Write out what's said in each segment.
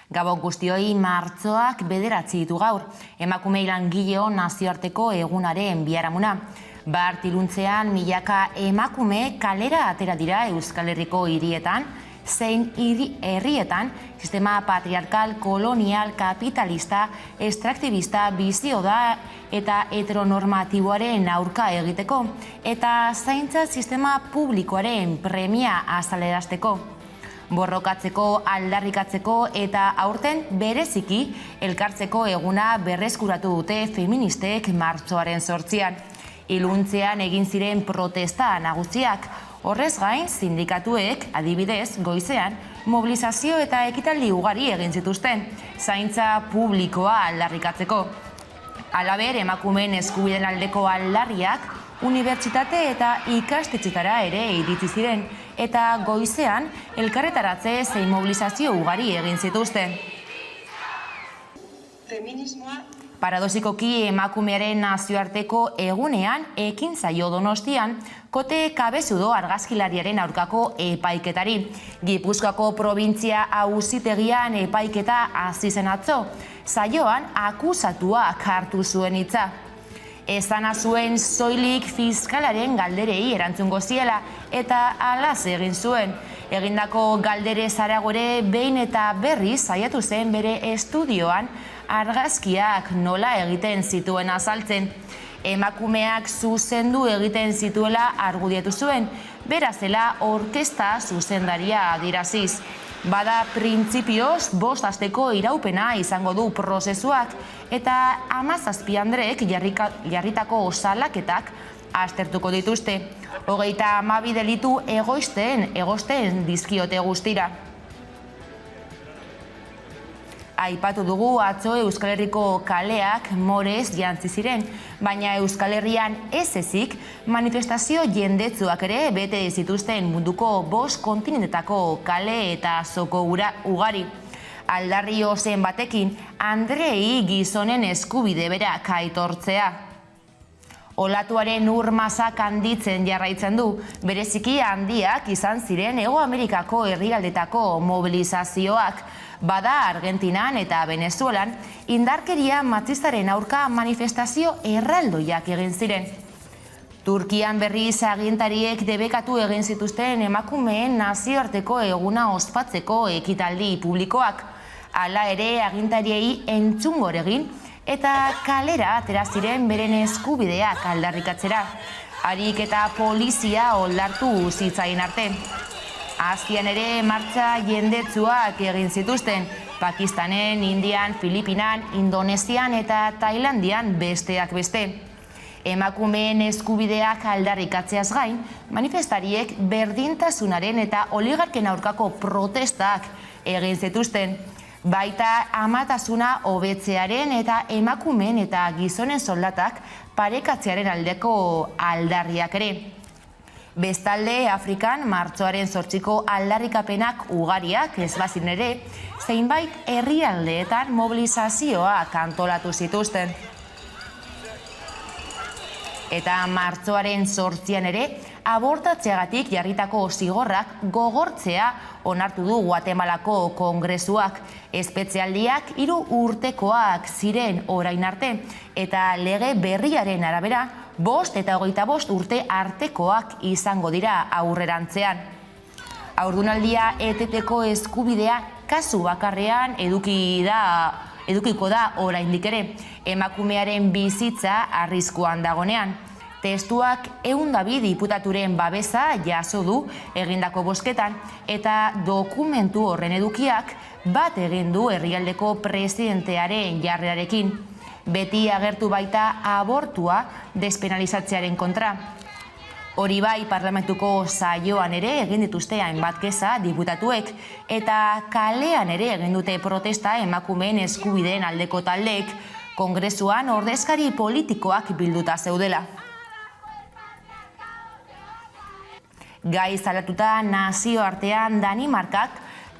Gabon guztioi, martxoak 9 ditu gaur, emakumei langileon nazioarteko egunaren biharamuna. Bart iluntzean milaka emakume kalera atera dira Euskal Herriko hirietan, zein herrietan sistema patriarkal, kolonial, kapitalista, extraktibista bizio da eta heteronormatiboaren aurka egiteko, eta zaintza sistema publikoaren premia azalerazteko. Borrokatzeko, aldarrikatzeko eta aurten bereziki elkartzeko eguna berreskuratu dute feministek martxoaren 8an. Iluntzean egin ziren protesta nagusiak. Horrez gain, sindikatuek, adibidez, goizean, mobilizazio eta ekitaldi ugari egin zituzten, zaintza publikoa aldarrikatzeko. Halaber, emakumeen eskubideen aldeko aldarriak, unibertsitate eta ikastetxetara ere iritsi ziren, eta goizean elkarretaratze zein mobilizazio ugari egin zituzten. Paradosikoki emakumearen nazioarteko egunean ekin zaio Donostian kote kabezudo argazkilariaren aurkako epaiketari. Gipuzkoako probintzia auzitegian epaiketa hasi zen atzo. Saioan akusatuak hartu zuen hitza. Ezana zuen soilik fiskalaren galderei erantzungo ziela eta alaz egin zuen. Egindako galdere zaragore behin eta berriz saiatu zen bere estudioan argazkiak nola egiten zituen azaltzen. Emakumeak zuzendu egiten zituela argudiatu zuen, bera zela orkesta zuzendaria adiraziz. Bada printzipioz 5 asteko iraupena izango du prozesuak eta 17 andreek jarritako salaketak aztertuko dituzte. 32 delitu egosten dizkiote guztira. Aipatu dugu atzo Euskal Herriko kaleak morez jantzi ziren, baina Euskal Herrian ez ezik manifestazio jendetsuak ere bete zituzten munduko 5 kontinentetako kale eta zoko ugari. Aldarri ozen batekin, Andrei gizonen eskubide berak aitortzea. Olatuaren ur-masak handitzen jarraitzen du, bereziki handiak izan ziren Hego Amerikako herrialdetako mobilizazioak. Bada Argentinan eta Venezuelan indarkeria matxistaren aurka manifestazio erraldoiak egin ziren. Turkian berriz agintariek debekatu egin zituzten emakumeen nazioarteko eguna ospatzeko ekitaldi publikoak. Hala ere agintariei entzungor egin eta kalera atera ziren beren eskubideak aldarrikatzera. Harik eta polizia oldartu zitzaien arte. Azpian ere martxa jendetsuak egin zituzten, Pakistanen, Indian, Filipinan, Indonesian eta Tailandian besteak beste. Emakumeen eskubideak aldarrikatzeaz gain, manifestariek berdintasunaren eta oligarken aurkako protestak egin zituzten. Baita amatasuna hobetzearen eta emakumeen eta gizonen soldatak parekatzearen aldeko aldarriak ere. Bestalde, Afrikan martxoaren 8ko aldarrikapenak ugariak ez bazin ere, zeinbait herrialdeetan mobilizazioak antolatu zituzten. Eta martxoaren 8an ere, abortatzeagatik jarritako zigorrak gogortzea onartu du Guatemalako Kongresuak. Espetzealdiak 3 urtekoak ziren orain arte, eta lege berriaren arabera, 5 eta 25 urte artekoak izango dira aurrerantzean. Haurdunaldia eteteko eskubidea kasu bakarrean edukiko da oraindik ere, emakumearen bizitza arriskuan dagonean. Testuak 102 diputaturen babesa jaso du egindako bozketan eta dokumentu horren edukiak bat egin du herrialdeko presidentearen jarrerarekin. Beti agertu baita abortua despenalizatzearen kontra. Hori bai parlamentuko saioan ere egin dituzte hainbat keza diputatuek eta kalean ere egin dute protesta emakumeen eskubideen aldeko taldeek, Kongresuan ordezkari politikoak bilduta zeudela. Gai salatuta nazioartean Danimarkak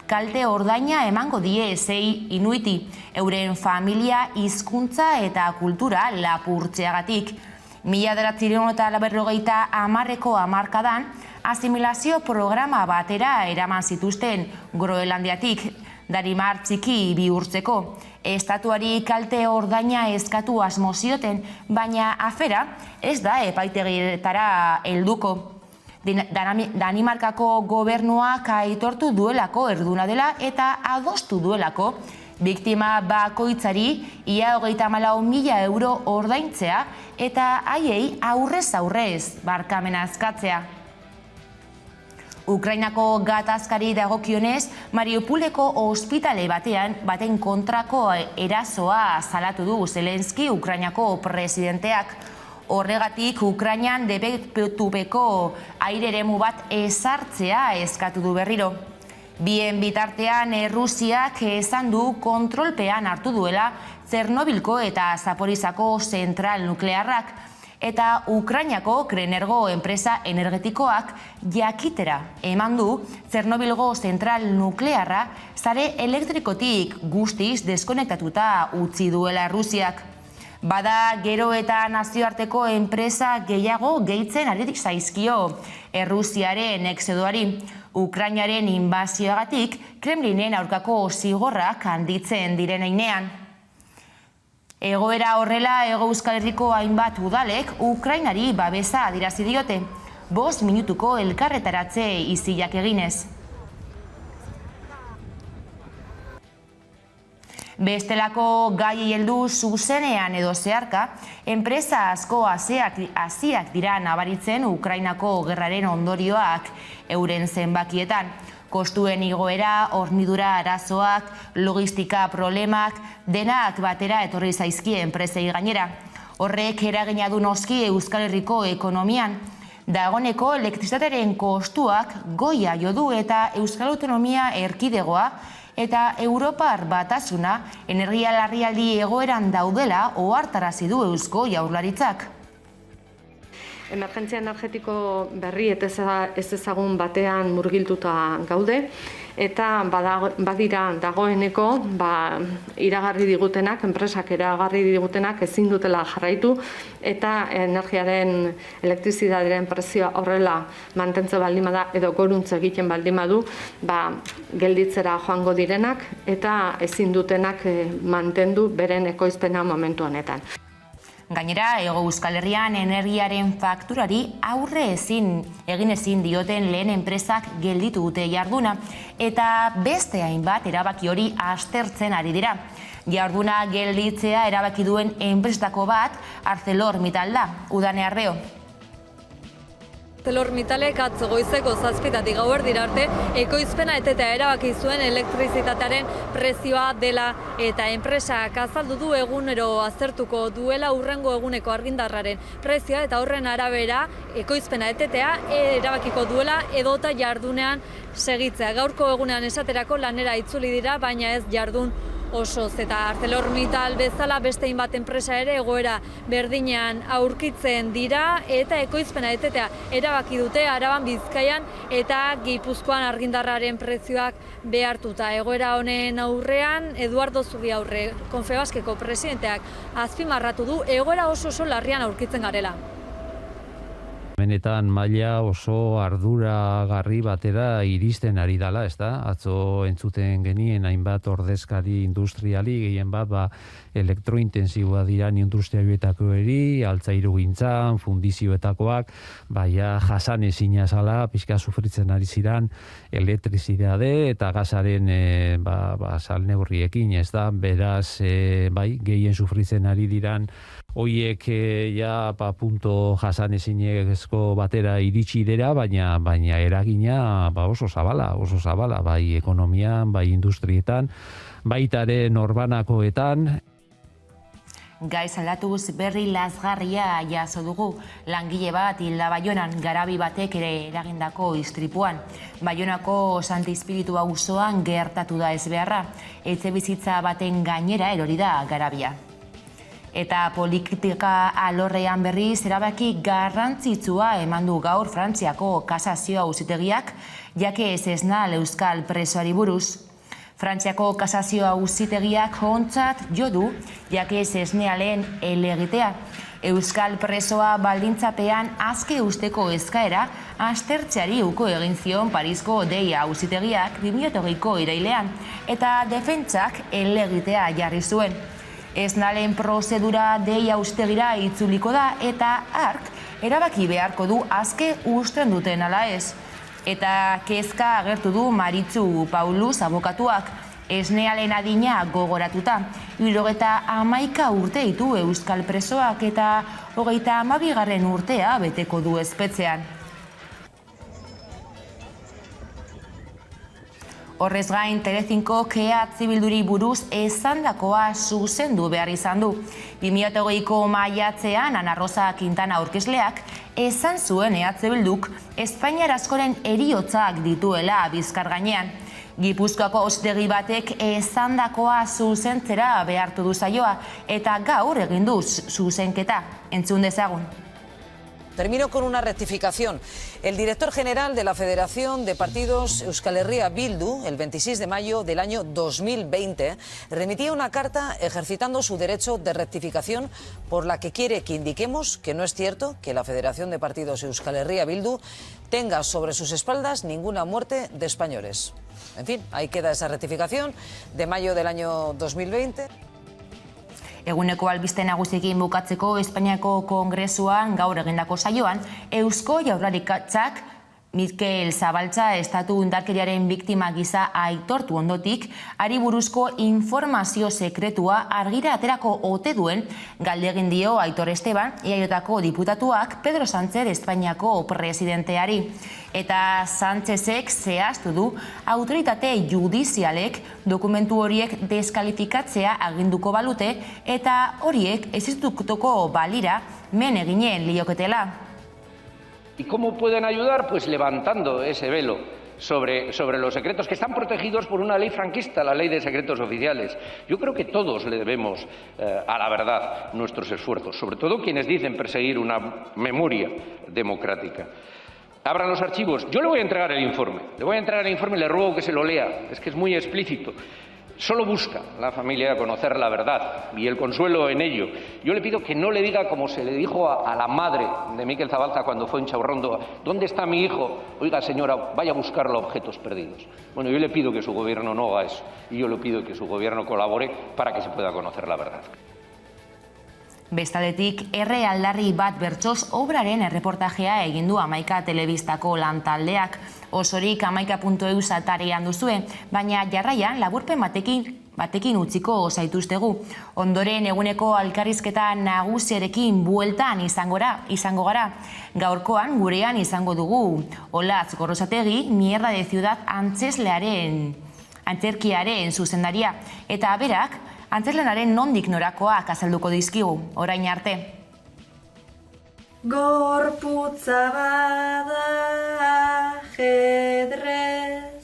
kalte ordaina emango die 6 inuiti, euren familia, hizkuntza eta kultura lapurtzeagatik. 1990ko hamarkadan asimilazio programa batera eraman zituzten Groenlandiatik Darimar txiki bihurtzeko. Estatuari kalte ordaina eskatu asmo zioten, baina afera ez da epaitegietara helduko. Danimarkako gobernuak aitortu duelako erduna dela eta adostu duelako biktima bakoitzari ia 34.000 euro ordaintzea eta haiei aurrez aurrez barkamena eskatzea. Ukrainako gatazkari dagokionez, Mariupoleko ospitale baten kontrako erasoa salatu du Zelenski Ukrainako presidenteak. Horregatik, Ukrainan debekatupeko aire eremu bat ezartzea eskatu du berriro. Bien bitartean, Errusiak esan du kontrolpean hartu duela Txernobilko eta Zaporizako zentral nuklearrak, eta Ukrainako Krenergo enpresa energetikoak jakitera eman du Txernobilgo zentral nuklearra sare elektrikotik guztiz deskonektatuta utzi duela Errusiak. Bada gero eta nazioarteko enpresa gehiago gehitzen ari zaizkio Errusiaren exodoari. Ukrainaren inbazioagatik Kremlinen aurkako zigorrak handitzen diren heinean. Egoera horrela, Hego Euskal Herriko hainbat udalek Ukrainari babesa adierazi diote, 5 minutuko elkarretaratze isilak eginez. Bestelako gai heldu zuzenean edo zeharka, enpresa asko hasiak dira nabaritzen Ukrainako gerraren ondorioak euren zenbakietan. Kostuen igoera, hornidura arazoak, logistika problemak, denak batera etorri zaizkie enpresei gainera. Horrek eragina du noski Euskal Herriko ekonomian. Dagoeneko elektrizitatearen kostuak goia jo du eta Euskal Autonomia Erkidegoa eta Europar Batasuna energia larrialdi egoeran daudela ohartarazi du Eusko Jaurlaritzak. Emergentzia energetiko berri ez ezagun batean murgilduta gaude, eta badira dagoeneko iragarri digutenak, enpresak iragarri digutenak ezin dutela jarraitu, eta energiaren elektrizitatearen prezioa horrela mantentze baldin bada edo goruntze egiten baldin badu, gelditzera joango direnak eta ezin dutenak mantendu beren ekoizpena momentu honetan. Gainera, Hego Euskal Herrian energiaren fakturari aurre egin ezin dioten lehen enpresak gelditu dute jarduna eta beste hainbat erabaki hori aztertzen ari dira. Jarduna gelditzea erabaki duen enpresetako bat ArcelorMittal da, Udane Arreo. ArcelorMittalek atzo goizeko 7:00 gauerdira arte ekoizpena etetea erabaki zuen elektrizitatearen prezioa dela eta enpresak azaldu du egunero aztertuko duela hurrengo eguneko argindarraren prezioa eta horren arabera ekoizpena etetea erabakiko duela edota jardunean segitzea. Gaurko egunean esaterako lanera itzuli dira, baina ez jardun osoz, eta ArcelorMittal bezala beste hainbat enpresa ere egoera berdinean aurkitzen dira eta ekoizpena etetea erabaki dute Araban, Bizkaian eta Gipuzkoan argindarraren prezioak behartuta. Egoera honen aurrean Eduardo Zubiaurre, Confebaskeko presidenteak azpimarratu du egoera oso larrian aurkitzen garela. Benetan maila oso arduragarri batera iristen ari dela, ezta? Atzo entzuten genien hainbat ordezkari industriali, gehien bat elektrointensiboa dira industrialetako eri, altzairugintzan, fundizioetakoak, jasan ezina zala, pixka sufritzen ari ziran elektrizitate eta gasaren salneurriekin, ezta? Beraz, gehien sufritzen ari diran hoiek punto jasan ezinezko batera iritsi dira, baina eragina oso zabala, bai ekonomian, bai industrietan, baitaren norbanakoetan. Gaiz aldatuz berri lazgarria jaso dugu. Langile bat hilda Baionan, garabi batek ere eragindako istripuan. Baionako Santi Espiritu auzoan gertatu da ezbeharra. Etxebizitza baten gainera erori da garabia. Eta politika alorrean berriz erabaki garrantzitsua eman du gaur Frantziako kasazio auzitegiak, jake ez esnal euskal presoari buruz. Frantziako kasazio auzitegiak ontzat jo du Jakez Esnealen helegitea. Euskal presoa baldintzapean aske usteko eskaera aztertzeari uko egin zion Parisko Deia auzitegiak 2008ko irailean eta defentsak helegitea jarri zuen. Esnealen prozedura Deia auzitegira itzuliko da eta hark erabaki beharko du aske usten duten ala ez. Eta kezka agertu du Maritzu Paulus abokatuak, Esnealen adina gogoratuta. 71 urte ditu euskal presoak eta 32. urtea beteko du espetxean. Horrez gain, Telecincok Bilduri buruz esandakoa zuzendu behar izan du. 2008ko maiatzean Ana Rosa Quintana aurkezleak esan zuen Bilduk Espainiar askoren heriotzak dituela Bizkar gainean. Gipuzkoako auzitegi batek esandakoa zuzentzera behartu du saioa eta gaur egin du zuzenketa. Entzun dezagun. Termino con una rectificación. El director general de la Federación de Partidos Euskal Herria Bildu, el 26 de mayo del año 2020, remitía una carta ejercitando su derecho de rectificación por la que quiere que indiquemos que no es cierto que la Federación de Partidos Euskal Herria Bildu tenga sobre sus espaldas ninguna muerte de españoles. En fin, ahí queda esa rectificación de mayo del año 2020. Eguneko albiste nagusiekin bukatzeko Espainiako Kongresuan gaur egindako saioan, Eusko Jaurlaritzak Mikel Zabaltza estatu indarkeriaren biktima gisa aitortu ondotik, hari buruzko informazio sekretua argira aterako ote duen galdegin dio Aitor Esteban, EAJko diputatuak Pedro Sánchez Espainiako presidenteari. Eta Sánchezek zehaztu du autoritate judizialek dokumentu horiek deskalifikatzea aginduko balute eta horiek existituko balira men eginen lioketela. ¿Y cómo pueden ayudar? Pues levantando ese velo sobre los secretos que están protegidos por una ley franquista, la Ley de Secretos Oficiales. Yo creo que todos le debemos a la verdad nuestros esfuerzos, sobre todo quienes dicen perseguir una memoria democrática. Abran los archivos. Yo le voy a entregar el informe. Le ruego que se lo lea. Es que es muy explícito. Solo busca la familia conocer la verdad y el consuelo en ello. Yo le pido que no le diga como se le dijo a la madre de Mikel Zabalza cuando fue en Chaurrondo: ¿dónde está mi hijo? Oiga, señora, vaya a buscarlo a objetos perdidos. Bueno, yo le pido que su gobierno no haga eso y yo le pido que su gobierno colabore para que se pueda conocer la verdad. Bestaldetik, aldarri bat bertsoz obraren erreportajea egin du Hamaika telebistako lantaldeak. Osorik hamaika.eu atarian duzue, baina jarraian laburpen batekin utziko zaituztegu. Ondoren eguneko elkarrizketa nagusiarekin bueltan izango gara. Gaurkoan gurean izango dugu Olatz Gorrotxategi, Mierda de Ciudad antzerkiaren zuzendaria. Eta berak, antzerlanaren nondik norakoak azalduko dizkigu, orain arte. Gorputza bada ajedrez,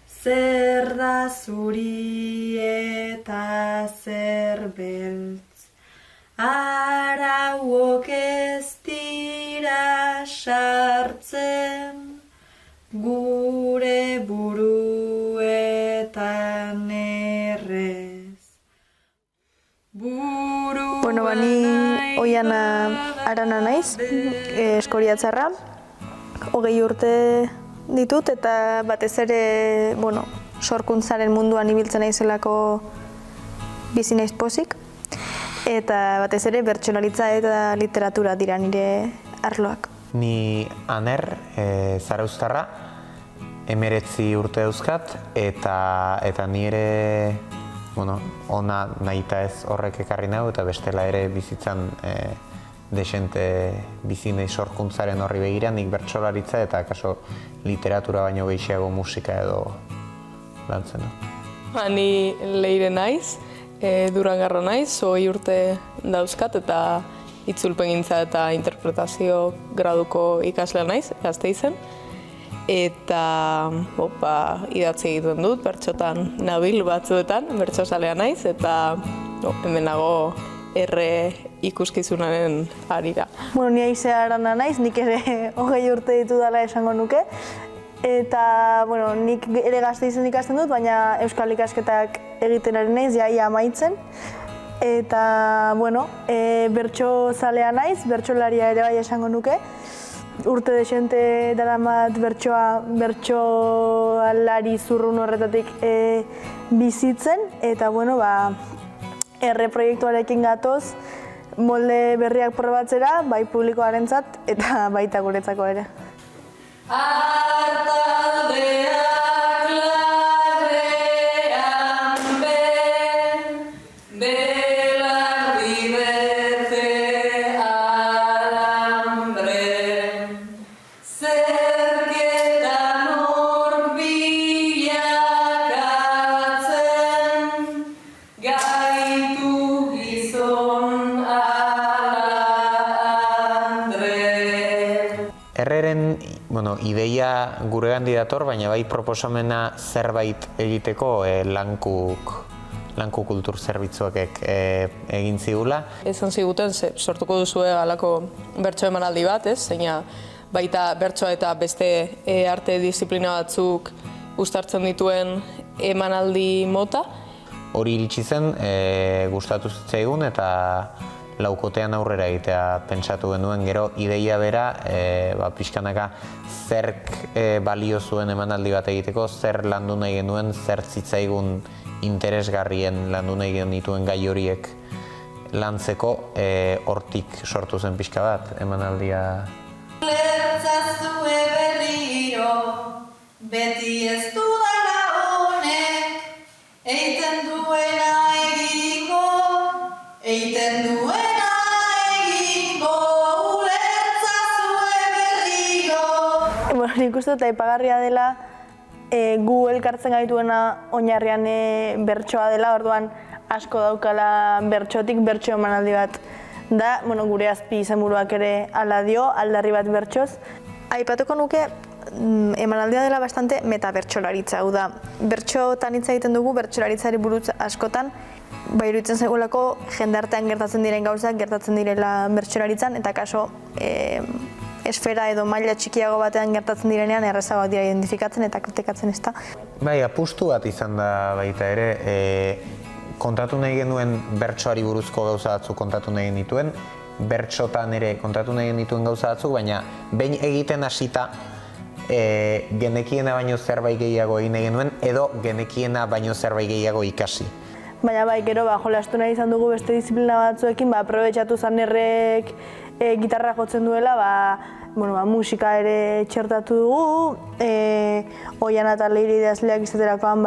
zer da zuri eta zer beltz. Arauok ez dira sartzen, gure buruetan errez. Bueno, bani Oiana Arana naiz, Eskoriatzarra. 20 urte ditut eta batez ere, sorkuntzaren munduan ibiltzen naizelako bizi naiz pozik. Eta batez ere bertsolaritza eta literatura dira nire arloak. Ni Aner, Zarauztarra, 19 urte dauzkat eta nire ona nahita ez horrek ekarri nahu eta bestela ere bizitzan desente bizinei sorkuntzaren horri begira, nik bertsolaritza eta kaso literatura baino gehiago musika edo lantzen. Ni Leire naiz, Durangarra naiz, 20 urte dauzkat eta itzulpengintza eta interpretazio graduko ikaslea naiz, Gasteizen. Eta idatzi egiten dut, bertsotan nabil batzuetan, bertsozalea naiz, eta hemen nago erre ikuskizunaren harira. Ni Aize Arana naiz, nik ere 20 urte ditu dela esango nuke, Eta, bueno, nik ere Gasteizen ikasten dut, baina euskal ikasketak egiten ari naiz, ia amaitzen. Eta, bueno, bertso zalea naiz, bertsolaria ere bai esango nuke. Urte desente daramat bertsolari zurrun horretatik bizitzen. Eta, bueno, erre proiektuarekin gatoz, molde berriak probatzera, bai publikoarentzat eta baita guretzako ere. Artaldeak larrean belardi bete alambre, zerketan hor bilakatzen, gaitu gizon ala andre. Erreren ideia guregandik dator, baina bai proposamena zerbait egiteko lanku kultur zerbitzuak egin zigula. Esan ziguten, sortuko duzue halako bertso emanaldi bat, zeina baita bertsoa eta beste arte disiplina batzuk uztartzen dituen emanaldi mota. Hori iritsi zen, gustatu zitzaigun eta laukotean aurrera egitea pentsatu genuen, gero ideia bera pixkanaka zerk balio zuen emanaldi bat egiteko, zer landu nahi genuen, zer zitzaigun interesgarrien landu nahi genituen gai horiek lantzeko, hortik sortu zen pixka bat emanaldia. Lertzazue berriro, beti ez dudala honek, eiten duena egingo, eiten duena egingo, ulertzazue berriro. Nik uste dut aipagarria dela gu elkartzen gaituena oinarrian bertsoa dela, orduan asko daukala bertsotik, bertso emanaldi bat da, gure azpi izenburuak ere hala dio, aldarri bat bertsoz. Aipatuko nuke emanaldia dela bastante metabertsolaritza, hau da, bertsotan hitz egiten dugu, bertsolaritzari buruz askotan, iruditzen zaigulako jendartean gertatzen diren gauzak gertatzen direla bertsolaritzan, eta kaso esfera edo maila txikiago batean gertatzen direnean errazagoak dira identifikatzen eta kritikatzen ez da. Bai, apustu bat izan da baita ere, kontatu nahi genuen bertsoari buruzko gauza batzuk kontatu nahi genituen, bertsotan ere kontatu nahi genituen gauza batzuk, baina behin egiten hasita genekiena baino zerbait gehiago egin nahi genuen, edo genekiena baino zerbait gehiago ikasi. Baina gero jolastu nahi izan dugu beste disiplina batzuekin, aprobetxatu Zanerrek gitarra jotzen duela, musika ere txertatu dugu, Oiana eta Leire idazleak izaterakoan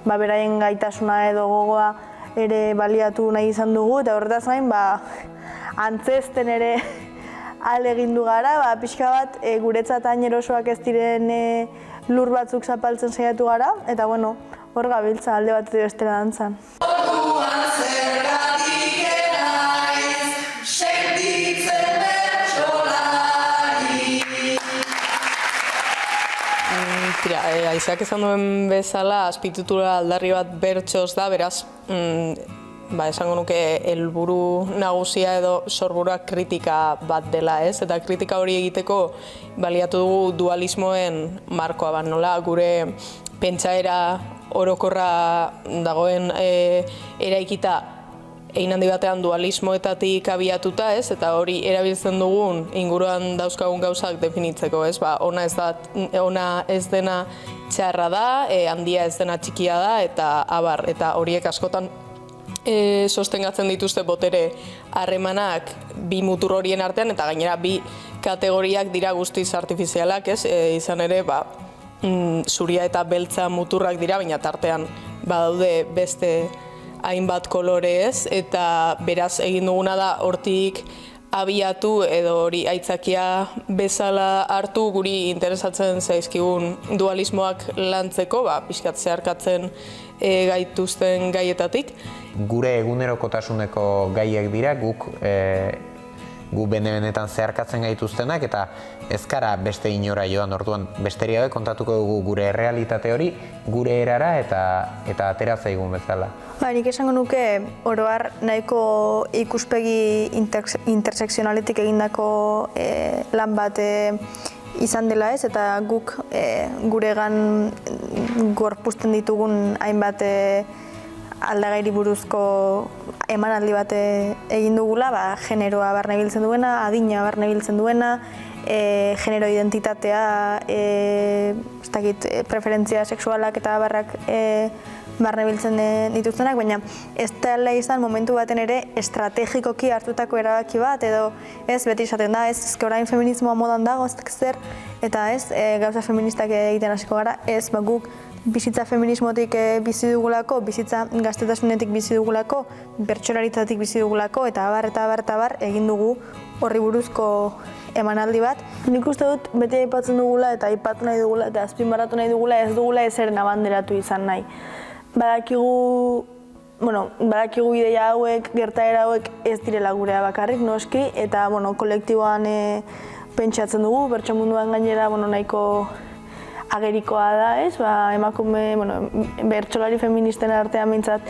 beraien gaitasuna edo gogoa ere baliatu nahi izan dugu, eta horretaz gain antzesten ere ahalegindu gara, pixka bat guretzat hain erosoak ez diren lur batzuk zapaltzen saiatu gara, eta hor gabiltza alde bat edo bestera dantzan. Orduan zergatik enaiz, sentitzen bertsolari. Aizeak esan duen bezala, azpititula aldarri bat bertsoz da, beraz, esango nuke helburu nagusia edo sorburua kritika bat dela, ez? Eta kritika hori egiteko baliatu dugu dualismoen markoa, nola gure pentsaera orokorra dagoen eraikita egin handi batean dualismoetatik abiatuta, ez? Eta hori erabiltzen dugun inguruan dauzkagun gauzak definitzeko, ez? Ona ez dena txarra da, handia ez dena txikia da, eta horiek askotan sostengatzen dituzte botere harremanak bi mutur horien artean, eta gainera bi kategoriak dira guztiz artifizialak, ez? Izan ere, zuria eta beltza muturrak dira, baina tartean badaude beste hainbat kolore, ez? Eta beraz egin duguna da hortik abiatu edo hori aitzakia bezala hartu guri interesatzen zaizkigun dualismoak lantzeko, pixkat zeharkatzen gaituzten gaietatik. Gure egunerokotasuneko gaiak dira, guk bene-benetan zeharkatzen gaituztenak, eta ez gara beste inora joan, orduan besterik gabe kontatuko dugu gure errealitate hori, gure erara eta atera zaigun bezala. Nik esango nuke oro har nahiko ikuspegi intersekzionaletik egindako lan bat izan dela ez, eta guk guregan gorpuzten ditugun hainbat aldagairi buruzko emanaldi bat egin dugula, generoa barne biltzen duena, adina barne biltzen duena, genero identitatea, preferentzia sexualak eta barrak barne biltzen dituztenak, baina ez dela izan momentu baten ere estrategikoki hartutako erabaki bat, edo ez beti esaten da, ez orain feminismoa modan dago, ez zer, eta ez gauza feministak egiten hasiko gara, ez guk bizitza feminismotik bizi dugulako, bizitza gaztetasunetik bizi dugulako, bertsolaritatik bizi dugulako, eta abar egin dugu horri buruzko emanaldi bat. Nik uste dut beti aipatzen dugula eta aipatu nahi dugula eta azpimarratu nahi dugula, ez dugula ezeren abanderatu izan nahi. Badakigu ideia hauek, gertaera hauek ez direla gurea bakarrik, noski, eta kolektiboan pentsatzen dugu, bertso munduan gainera nahiko agerikoa da, ez? Emakume, bertsolari feministen artean behintzat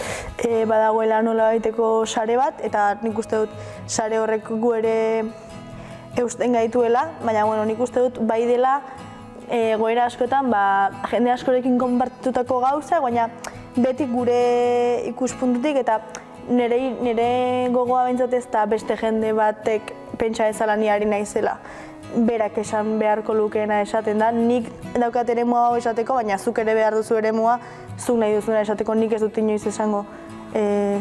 badagoela nola baiteko sare bat, eta nik uste dut sare horrek gu ere eusten gaituela, baina nik uste dut bai dela goera askotan jende askorekin konpartitutako gauza, baina beti gure ikuspuntutik eta nire gogoa behintzat ez da beste jende batek pentsa ezala ni ari naizela. Berak esan beharko lukeena esaten da, nik daukat eremua hau esateko, baina zuk ere behar duzu eremua, zuk nahi duzuna esateko, nik ez dut inoiz esango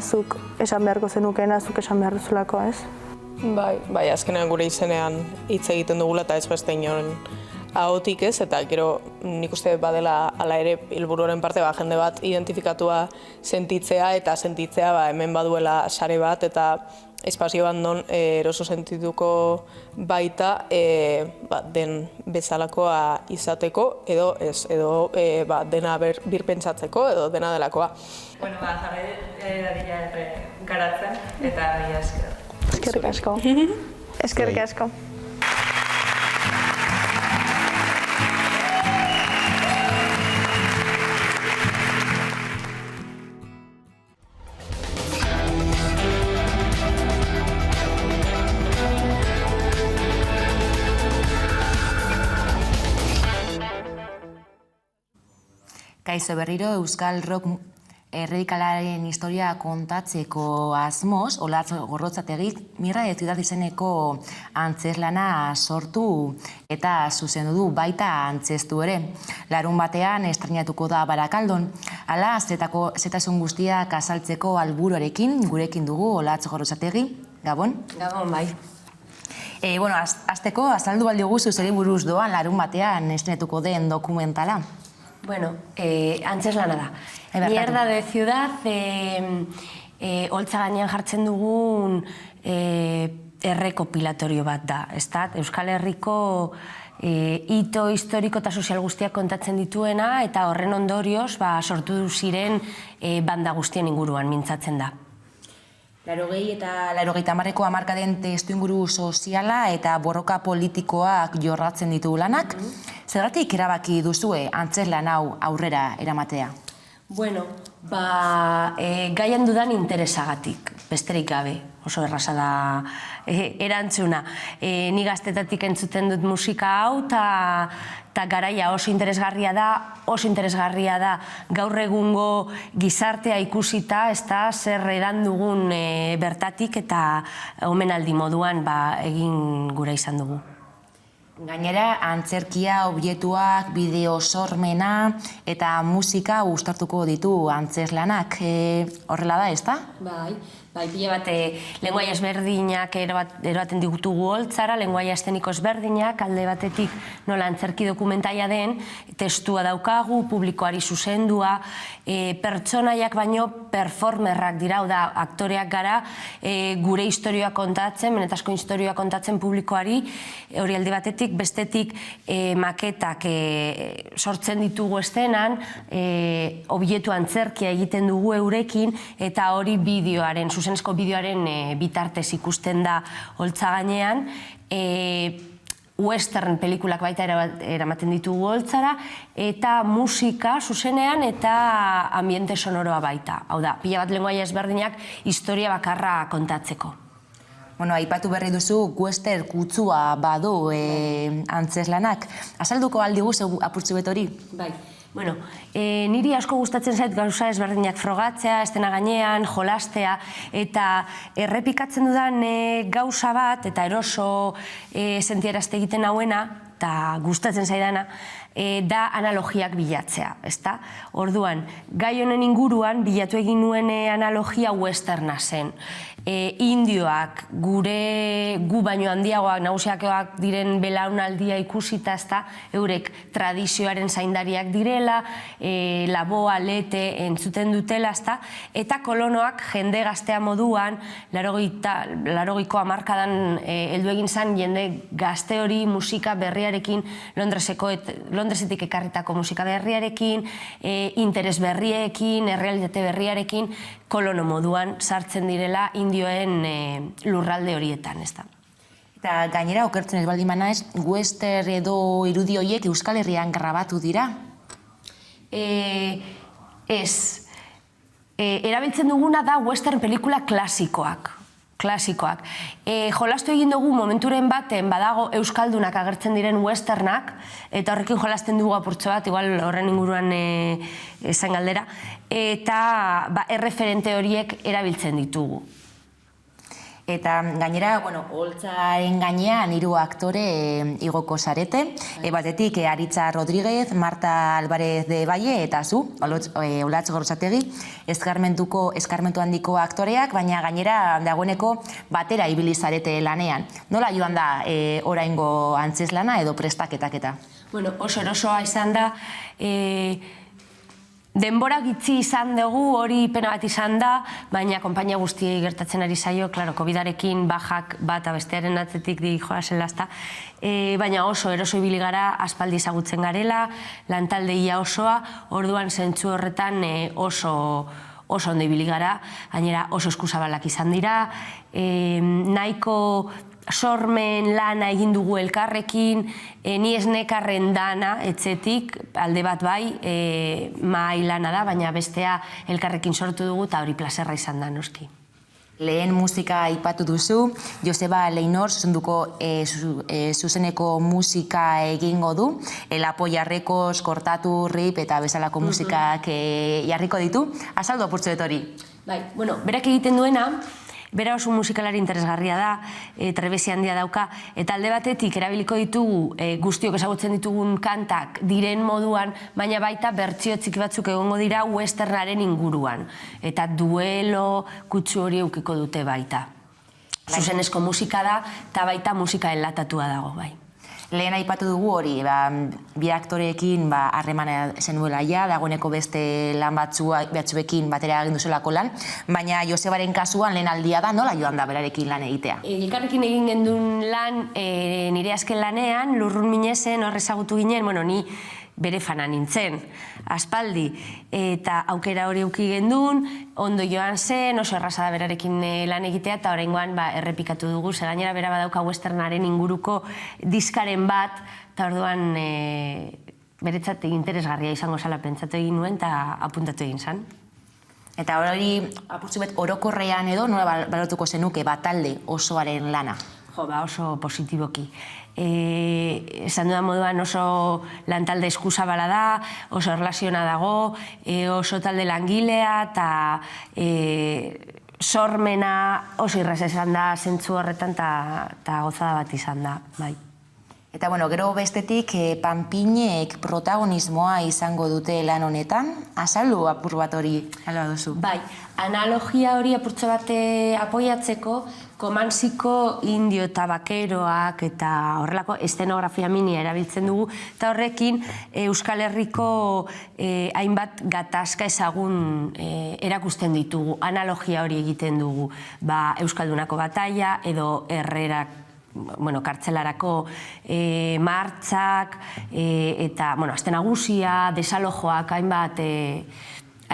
zuk esan beharko zenukeena, zuk esan behar duzulako, ez? Bai, azkenean gure izenean hitz egiten dugula eta ez beste inoren ahotik ez, eta gero nik uste badela ala ere helburuaren parte jende bat identifikatua sentitzea eta sentitzea hemen baduela sare bat eta espazio bat non eroso sentituko baita den bezalakoa izateko edo ez, edo dena birpentsatzeko edo dena delakoa. Jarri garatzen eta mila esker. Eskerrik asko. Eskerrik asko. Kaixo berriro Euskal Rock erradikalaren historia kontatzeko asmoz, Olatz Gorrotxategik Mirra de Ciudad izeneko antzezlana sortu eta zuzendu du baita antzestu ere. Larun batean estrenatuko da Barakaldon. Hala, zetasun guztiak azaltzeko alburuarekin gurekin dugu Olatz Gorrotxategi. Gabon? Gabon, bai. Azteko, azaldu baldi guzu zeri buruz doan larun batean estrenatuko den dokumentala. Antzeslana da. Mierda de Ciudad, holtza gainean jartzen dugun errekopilatorio bat da. Euskal Herriko hito historiko eta sozial guztiak kontatzen dituena eta horren ondorioz sortu ziren banda guztien inguruan mintzatzen da. 80 eta 80 hamarkaden testuinguru soziala eta borroka politikoak jorratzen ditu lanak. Zergatik erabaki duzue antzezlan hau aurrera eramatea? Gaian dudan interesagatik, besterik gabe, oso erraza da erantzuna. Ni gaztetatik entzuten dut musika hau eta garaia oso interesgarria da gaur egungo gizartea ikusita, zer edan dugun bertatik eta omenaldi moduan egin gura izan dugu. Gainera, antzerkia, objetuak, bideo sormena eta musika uztartuko ditu antzeslanak. Horrela da, ezta? Bai, pila bat, lenguaia ezberdinak eroaten digutugu holtzara, lenguaia eszeniko ezberdinak, alde batetik nola antzerki dokumentaia den, testua daukagu, publikoari zuzendua, pertsonaiak baino performerrak dira, da, aktoreak gara, gure historioa kontatzen, benetazko historioa kontatzen publikoari, hori alde batetik, bestetik maketak sortzen ditugu eszenan, objektu antzerkia egiten dugu eurekin, eta hori bideoaren, zuzenezko bideoaren bitartez ikusten da holtza gainean, western pelikulak baita eramaten ditugu holtzara, eta musika zuzenean eta ambiente sonoroa baita. Hau da, pila bat lenguaia ezberdinak historia bakarra kontatzeko. Aipatu berri duzu western kutsua badu antzeslanak. Azalduko aldigu zeu apurtzu bet hori? Bai. Niri asko gustatzen zait gauza ezberdinak frogatzea, estena gainean, jolastea, eta errepikatzen dudan gauza bat, eta eroso sentierazte egiten hauena, eta gustatzen zaidana, da analogiak bilatzea, ezta? Orduan, gai honen inguruan bilatu egin nuen analogia westerna zen. Indioak, gu baino handiagoak, nagusiakoak diren belaunaldia ikusita, ezta, eurek tradizioaren zaindariak direla, laboa, lete entzuten dutela, ezta, eta kolonoak jende gaztea moduan, 80ko hamarkadan heldu egin zen jende gazte hori musika berriarekin, Londresetik ekarritako musika berriarekin, interes berriekin, errealitate berriarekin, kolono moduan sartzen direla indioen lurralde horietan, ez da. Eta gainera, okertzen ez baldin bana ez, western edo irudi horiek Euskal Herrian grabatu dira? Ez. Erabiltzen duguna da western pelikula klasikoak. Jolastu egin dugu momenturen baten badago euskaldunak agertzen diren westernak, eta horrekin jolasten dugu apurtxo bat, igual horren inguruan esan galdera, eta erreferente horiek erabiltzen ditugu. Eta gainera, holtzaren gainean 3 aktore igoko zarete, batetik Aritza Rodríguez, Marta Álvarez de Valle eta zu, Olatz Gorrotxategi, eskarmentu handiko aktoreak, baina gainera dagoeneko batera ibili zarete lanean. Nola joan da oraingo antzeslana edo prestaketak eta? Oso erosoa izan da, denbora gitzi izan dugu, hori pena bat izan da, baina konpainia guztiei gertatzen ari zaio, COVID-arekin bajak bat abestearen atzetik joa zelazta, baina oso eroso ibili gara, aspaldi ezagutzen garela, lantalde ia osoa, orduan zentzu horretan oso ondo ibili gara, gainera oso eskuzabalak izan dira, nahiko sormen lana egin dugu elkarrekin, ni ez nekarren dana etzetik, alde bat bai, mahai lana da, baina bestea elkarrekin sortu dugu eta hori plazerra izan da, noski. Lehen musika aipatu duzu, Joseba Leinor zuzeneko musika egingo du, Lapo Jarrekoz, Kortatu, Rip eta bezalako musikak jarriko ditu. Azaldu apurtzu dut hori? Bai, berak egiten duena, bera oso musikalari interesgarria da, trebesi handia dauka, eta alde batetik erabiliko ditugu guztiok ezagutzen ditugun kantak diren moduan, baina baita bertsio txiki batzuk egongo dira westernaren inguruan, eta duelo kutsu hori eukiko dute baita. Zuzenezko musika da, eta baita musika enlatatua dago, bai. Lehen aipatu dugu hori, bi aktoreekin harremana zenuela ja, dagoeneko beste lan batzuekin batera egin duzuelako lan, baina Josebaren kasuan lehen aldia da, nola joan da berarekin lan egitea? Elkarrekin egin gendun lan nire azken lanean, Lurrun Minezen hor ezagutu ginen, ni bere fana nintzen, aspaldi, eta aukera hori euki gendun, ondo joan zen, oso erraza da berarekin lan egitea, eta oraingoan errepikatu dugu, ze gainera bera badauka westernaren inguruko diskaren bat, eta orduan beretzat interesgarria izango zala pentsatu egin nuen, eta apuntatu egin zen. Eta hori, apurtzu bet, orokorrean edo, nola balotuko zenuke batalde osoaren lana? Oso positiboki. Esan dudan moduan oso lantalde eskuzabala da, oso erlaziona dago, oso talde langilea eta sormena oso irraz esan da zentzu horretan eta gozada bat izan da, bai. Eta gero bestetik panpinek protagonismoa izango dute lan honetan, azaldu apur bat hori, ala duzu? Bai, analogia hori apurtxo bat apoiatzeko, komantziko indio eta bakeroak eta horrelako estenografia minia erabiltzen dugu, eta horrekin Euskal Herriko hainbat gatazka ezagun erakusten ditugu, analogia hori egiten dugu, Euskaldunako bataia edo herrerak kartzelarako martxak, eta azte nagusia, desalojoak,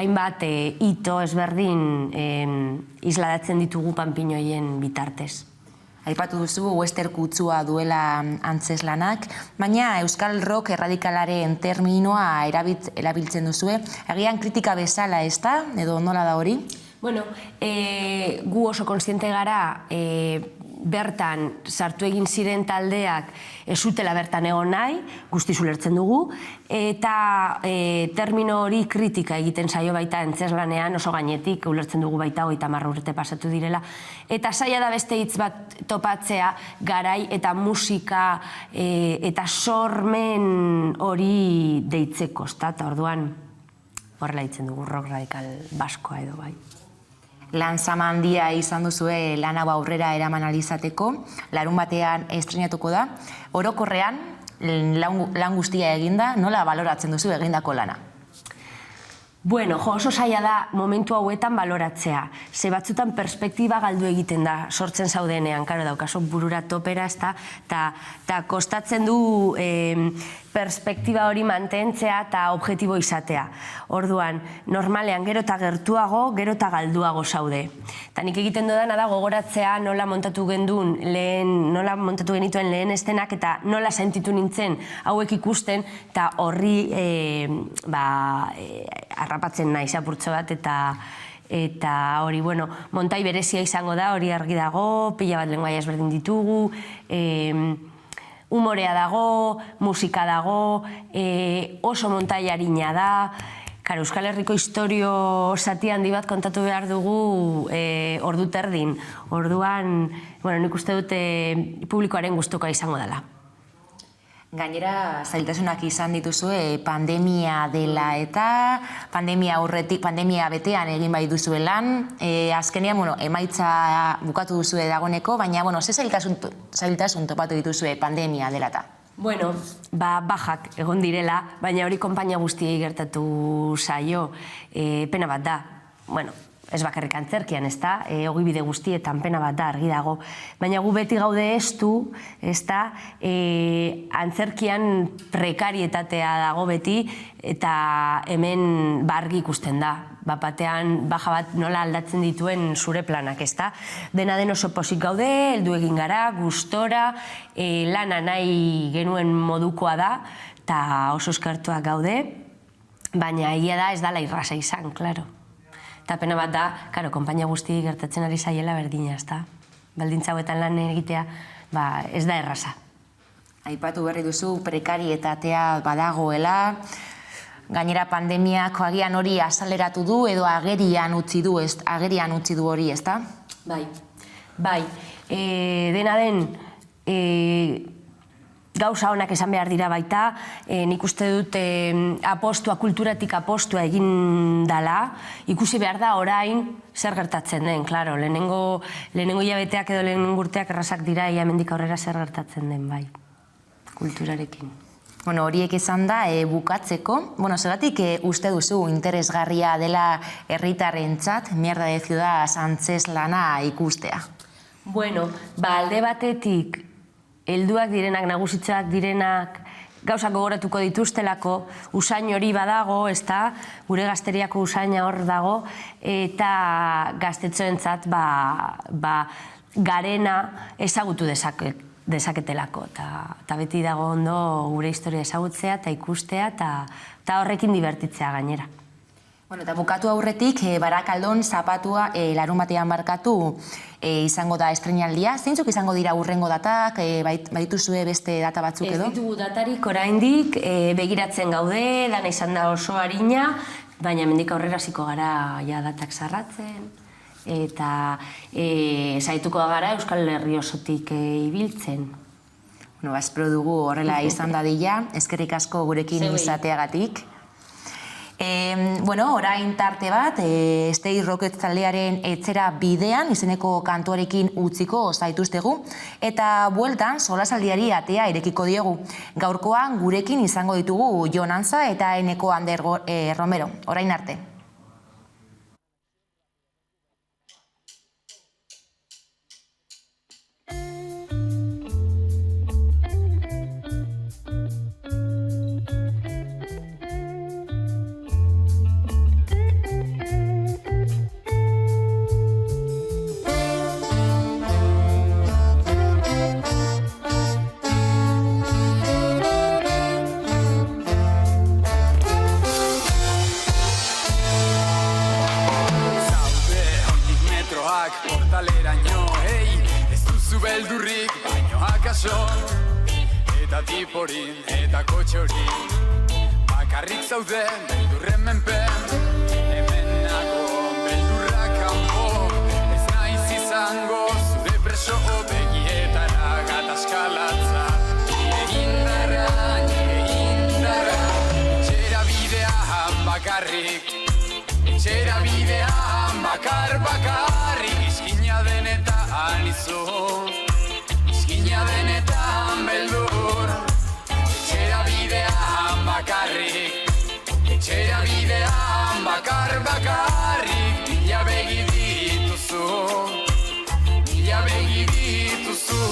hainbat hito ezberdin isladatzen ditugu panpinoien bitartez. Aipatu duzu western kutsua duela antzeslanak, baina Euskal Rock erradikalaren terminoa erabiltzen duzue, agian kritika bezala ez da, edo nola da hori? Gu oso kontziente gara bertan sartu egin ziren taldeak ez zutela bertan egon nahi, guztiz ulertzen dugu, eta termino hori kritika egiten zaio baita antzezlanean, oso gainetik ulertzen dugu baita 30 urte pasatu direla, eta zaila da beste hitz bat topatzea garai eta musika eta sormen hori deitzeko, eta orduan horrela ditzen dugu rock radikal baskoa edo bai. Lan zama handia izan duzue lan hau aurrera eraman alizateko, larun batean estrenatuko da. Orokorrean, lan guztia eginda, nola baloratzen duzu egindako lana? Bueno, oso zaila da momentu hauetan baloratzea. Ze batzutan perspektiba galdu egiten da sortzen zaudenean, karo daukazu burura topera, eta kostatzen du perspektiba hori mantentzea eta objektibo izatea. Orduan, normalean gero eta gertuago, gero eta galduago zaude. Eta nik egiten dudana da gogoratzea nola montatu genituen lehen estenak eta nola sentitu nintzen hauek ikusten eta horri harrapatzen nahi apurtxo bat eta hori, bueno, montai berezia izango da, hori argi dago, pila bat lenguaia ezberdin ditugu, humorea dago, musika dago, oso montai harina da. Karo, Euskal Herriko historio zati handi bat kontatu behar dugu ordu terdin. Orduan, nik uste dute publikoaren gustukoa izango dela. Gainera, zailtasunak izan dituzue pandemia dela eta pandemia aurretik, pandemia betean egin bai duzue lan. Azkenean, emaitza bukatu duzue dagoeneko, baina, ze zailtasun topatu dituzue pandemia dela eta? Bueno, bajak egon direla, baina hori konpainia guztiei gertatu zaio, pena bat da. Bueno, ez bakarrik antzerkian, ez da, ogibide guztietan pena bat da, argi dago. Baina gu beti gaude estu, ez da, antzerkian prekarietatea dago beti, eta hemen argi ikusten da. Batean, baja bat nola aldatzen dituen zure planak, ez da. Dena den oso pozik gaude, heldu egin gara, gustora, lana nahi genuen modukoa da, eta oso eskertuak gaude, baina egia da ez dala irrasa izan, klaro. Eta pena bat da, karo, konpainia guzti gertatzen ari zaiela berdina, ez da. Baldintza hauetan lan egitea, ez da erraza. Aipatu berri duzu, prekarietatea badagoela, gainera pandemiak agian hori azaleratu du edo agerian utzi du hori, ez da? Bai. Dena den, gauza honak esan behar dira baita, nik uste dut apostua, kulturatik apostua egin dala, ikusi behar da orain zer gertatzen den, klaro, lehenengo hilabeteak edo lehenengo urteak errazak dira, ia hemendik aurrera zer gertatzen den, bai, kulturarekin. Horiek izan da, bukatzeko, zeratik uste duzu interesgarria dela herritarrentzat Mierda de Ciudad antzezlana ikustea? Bueno, alde batetik, helduak direnak, nagusitzak direnak, gauzak gogoratuko dituztelako, usain hori badago, ez da, gure gazteriako usaina hor dago, eta gaztetxoentzat garena ezagutu dezaketelako, eta beti dago ondo gure historia ezagutzea eta ikustea, eta horrekin divertitzea gainera. Eta bukatu aurretik, Barakaldon zapatua larun batean barkatu izango da estrenaldia. Zeintzuk izango dira urrengo datak, badituzue beste data batzuk edo? Ez ditugu datarik oraindik, begiratzen gaude, dana izan da oso harina, baina hemendik aurrera hasiko gara datak zarratzen, eta zaituko gara Euskal Herri osotik ibiltzen. Espero dugu horrela izan dadila, eskerrik asko gurekin izateagatik. Orain tarte bat, Stay Rocket taldearen Etzera bidean izeneko kantuarekin utziko zaituztegu, eta bueltan solasaldiari atea irekiko diegu. Gaurkoan gurekin izango ditugu Jon Antza eta Eneko Ander Romero. Orain arte. duzu beldurrik baino akaso, eta tiporin eta kotxorin, bakarrik zaude beldurren menpen, hemen nago beldurra kanpo, ez naiz izango zure preso begietara gatazkalatza. Nire indarra, etxera bidean bakarrik, etxera bidean bakarrik, izkina denetan izu, izkina denetan beldur, etxera bidean bakarrik, etxera bidean bakarrik, mila begi dituzu, mila begi dituzu.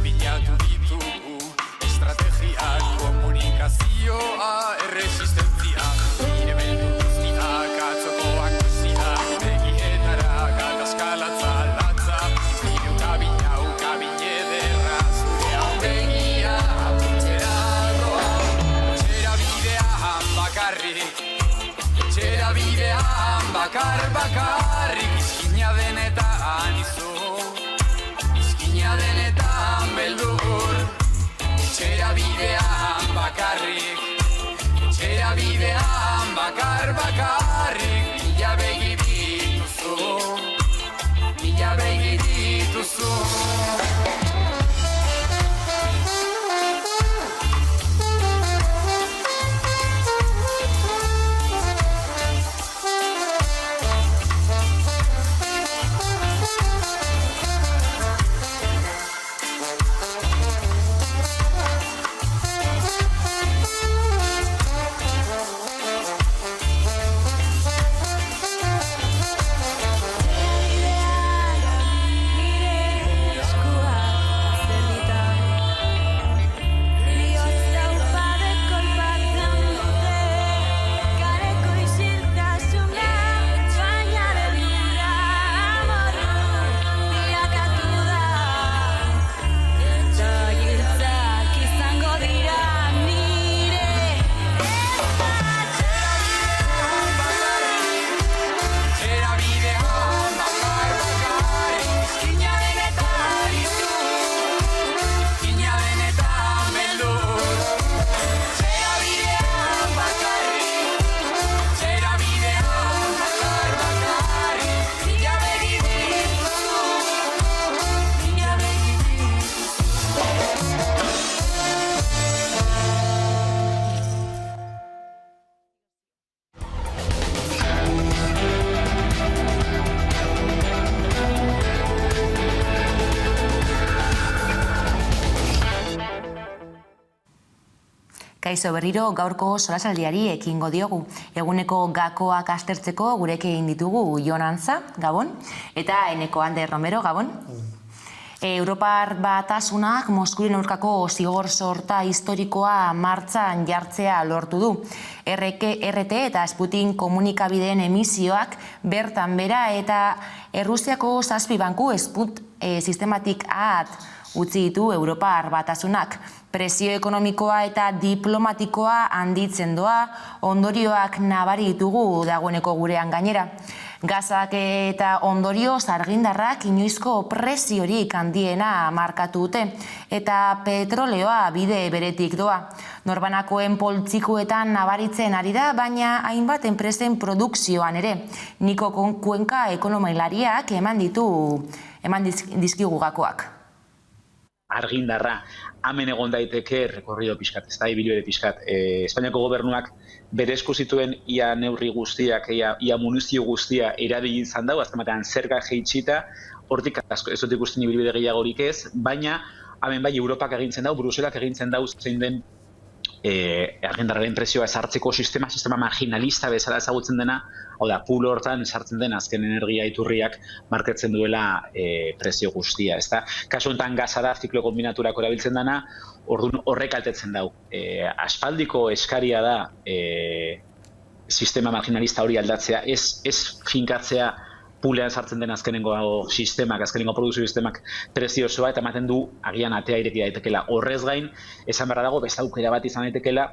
Bilatu ditugu estrategiak, komunikazioa, erresistentzia, nire beldur guztiak, atzokoak guztiak, begietara gatazkalatza latza, nire ukabile ederra, zure hau begia apunteragoa, etxera bidean bakarrik, etxera bidean bakarrik, izkina denetan izu, izkina denetan beldur, etxera bidean bakarrik, etxera bidean bakarrik, mila begi dituzu, mila begi dituzu. Kaixo berriro gaurko solasaldiari ekingo diogu. Eguneko gakoak aztertzeko gurekin ditugu Jon Antza, Gabon, eta Eneko Ander Romero, Gabon. Europar Batasunak Moskuren aurkako zigor sorta historikoa martxan jartzea lortu du. RT eta Sputnik komunikabideen emisioak bertan bera eta Errusiako 7 banku sistematik utzi ditu Europar Batasunak. Presio ekonomikoa eta diplomatikoa handitzen doa, ondorioak nabari ditugu dagoeneko gurean gainera. Gazak eta ondorioz argindarrak inoizko presiorik handiena markatu dute, eta petroleoa bide beretik doa. Norbanakoen poltsikuetan nabaritzen ari da, baina hainbat enpresen produkzioan ere. Niko Kuenka ekonomilariak eman dizkigu gakoak. Argindarra, hemen egon daiteke rekorrido pixkat, ez da, ibilbide pixkat. Espainiako gobernuak bere esku zituen ia neurri guztiak, ia munizio guztia erabili izan dago, azken batean zerga jeitsita, hortik asko ez dut ikusten ibilbide gehiagorik ez, baina hemen bai Europak egintzen dau, Bruselak egintzen dau zein den argindarraren prezioa ezartzeko sistema marginalista bezala ezagutzen dena, hau da, pool hortan esartzen den azken energia iturriak marketzen duela prezio guztia. Kasu honetan gaza da ziklo kombinaturako erabiltzen dena, orduan horrek altetzen dau. Aspaldiko eskaria da sistema marginalista hori aldatzea, ez finkatzea poolean sartzen den azkenengo sistemak, azkenengo produzio sistemak prezio osoa, eta ematen du agian atea ireki daitekela. Horrez gain, esan beharra dago, beste aukera bat izan daitekela,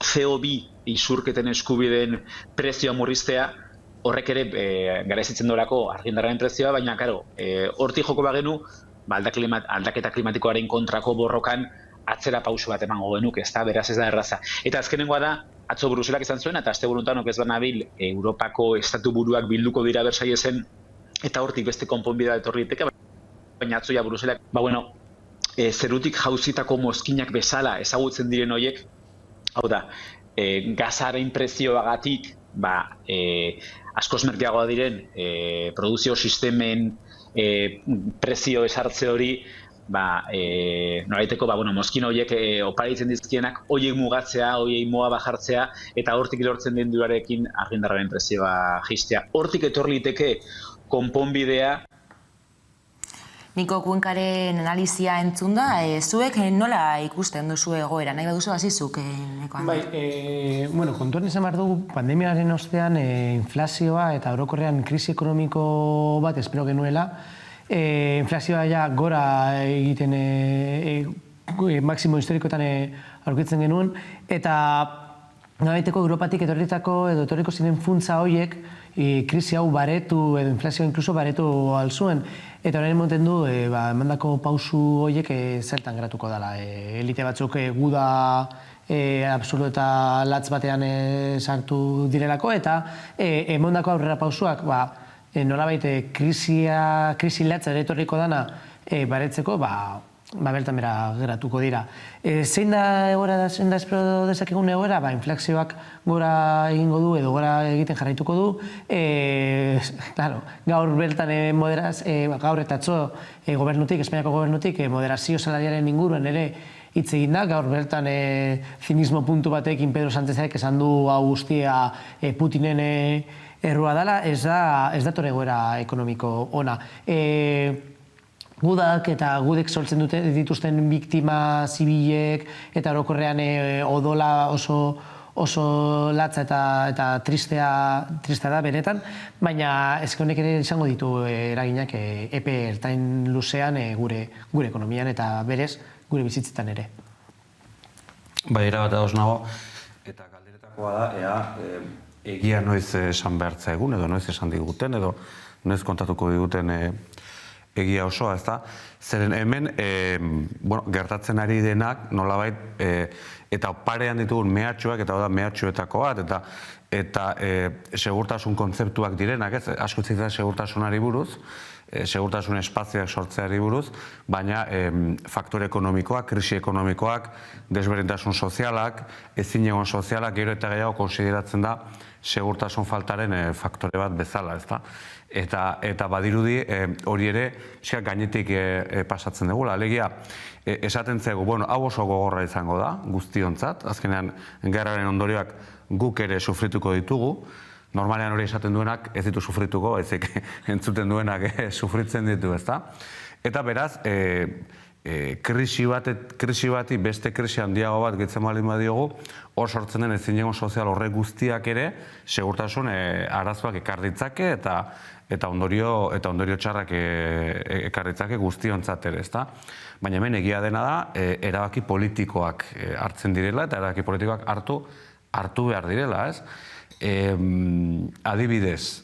CO2 isurketen eskubideen prezioa murriztea, horrek ere garaizitzen dolako argindarraren prezioa, baina, karo, hortik joko bagenu, aldaketa klimatikoaren kontrako borrokan atzera pauso bat emango genuk, beraz ez da erraza. Eta azkenengoa da, atzo Bruselak izan zuen, eta azte buruntanok ez banabil, Europako estatu buruak bilduko dira Bersaiesen, eta hortik beste konponbidea etorri daiteke, baina atzo ja Bruselak, zerutik jauzitako mozkinak bezala ezagutzen diren horiek, hau da, gazaren prezioagatik, askoz merkeagoa diren produzio sistemen prezio esartze hori, noraiteko, mozkin horiek oparitzen dizkienak, horiek mugatzea, horiek moa bajartzea, eta hortik lortzen den duarekin argindarraren prezioa jistea. Hortik etorri liteke konponbidea. Niko Kuenkaren analizia entzun da, zuek nola ikusten duzu egoera, nahi baduzu azizuk? Kontuan esan behar dugu, pandemiaren ostean inflazioa eta orokorrean krisi ekonomiko bat espero genuela, inflazioa ja gora egiten maksimo historikoetan aurkitzen genuen, eta nolabaiteko Europatik etorriko ziren funtza horiek krisi hau baretu, edo inflazioa inkluso baretu alzuen, eta orain emoten du emandako pausu horiek zertan geratuko dela. Elite batzuk guda absurdo eta latz batean sartu direlako, eta emandako aurrera pausuak nolabait krisi latza etorriko dana baretzeko, bertan bera geratuko dira. Zein da egoera, zein da espero dezakegun egoera? Inflazioak gora egingo du edo gora egiten jarraituko du. Gaur bertan gaur eta atzo gobernutik, Espainiako gobernutik, moderazio salariaren inguruen ere hitz egin da. Gaur bertan zinismo puntu batekin Pedro Sánchezek esan du hau guztia Putinen errua dela, ez dator egoera ekonomiko ona. Gudak eta gudek sortzen dituzten biktima zibilek eta orokorrean odola oso latza eta tristea da benetan, baina ezke honek ere izango ditu eraginak epe ertain luzean gure ekonomian eta berez gure bizitzetan ere. Erabat ados nago, eta galderetakoa da, egia noiz esan behartza egun, edo noiz esan diguten, edo noiz kontatuko diguten egia osoa, ez da? Zeren hemen, gertatzen ari denak, nolabait, eta parean ditugun mehatxuak, eta da mehatxuetako bat, eta segurtasun kontzeptuak direnak, ez? Asko hitz da segurtasunari buruz, segurtasun espazioak sortzeari buruz, baina faktore ekonomikoak, krisi ekonomikoak, desberdintasun sozialak, ezinegon sozialak, gero eta gehiago konsideratzen da segurtasun faltaren faktore bat bezala, ez da? Eta badirudi hori ere gainetik pasatzen dugula. Alegia, esaten zego, hau oso gogorra izango da, guztiontzat, azkenean gerraren ondorioak guk ere sufrituko ditugu, normalean hori esaten duenak ez ditu sufrituko, ezik entzuten duenak sufritzen ditu, ez da? Eta beraz, krisi bati beste krisi handiago bat gehitzen baldin badiogu, hor sortzen den ezinegon sozial horrek guztiak ere segurtasun arazoak ekar ditzake eta ondorio txarrak ekar ditzake guztiontzat ere, ezta? Baina hemen egia dena da, erabaki politikoak hartzen direla eta erabaki politikoak hartu behar direla, ez? Adibidez,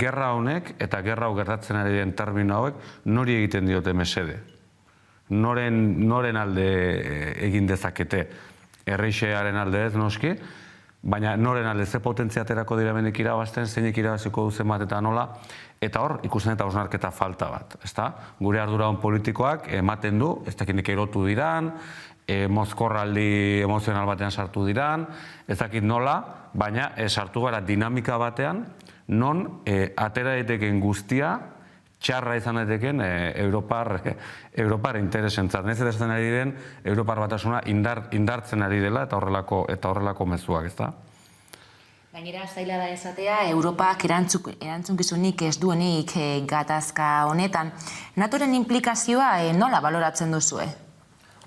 gerra honek eta gerra hau gertatzen ari den termino hauek nori egiten diote mesede? Noren alde egin dezakete? Erreixearen alde ez noski, baina noren alde ze potentzia aterako dira benek irabazten, zeinek irabaziko duzen bat eta nola, eta hor ikusten eta hausnarketa falta bat, ezta? Gure arduradun politikoak ematen du, ez dakinik erotu diran, mozkorraldi emozional batean sartu diran, ez dakit nola, baina sartu gara dinamika batean, non atera daiteken guztia txarra izan daiteken Europar interesentzat. Nez eta esaten ari den, Europar batasuna indartzen ari dela eta horrelako mezuak, ez da? Gainera, zaila da esatea, Europak erantzunkizunik ez duenik gatazka honetan. NATOren implikazioa nola baloratzen duzue?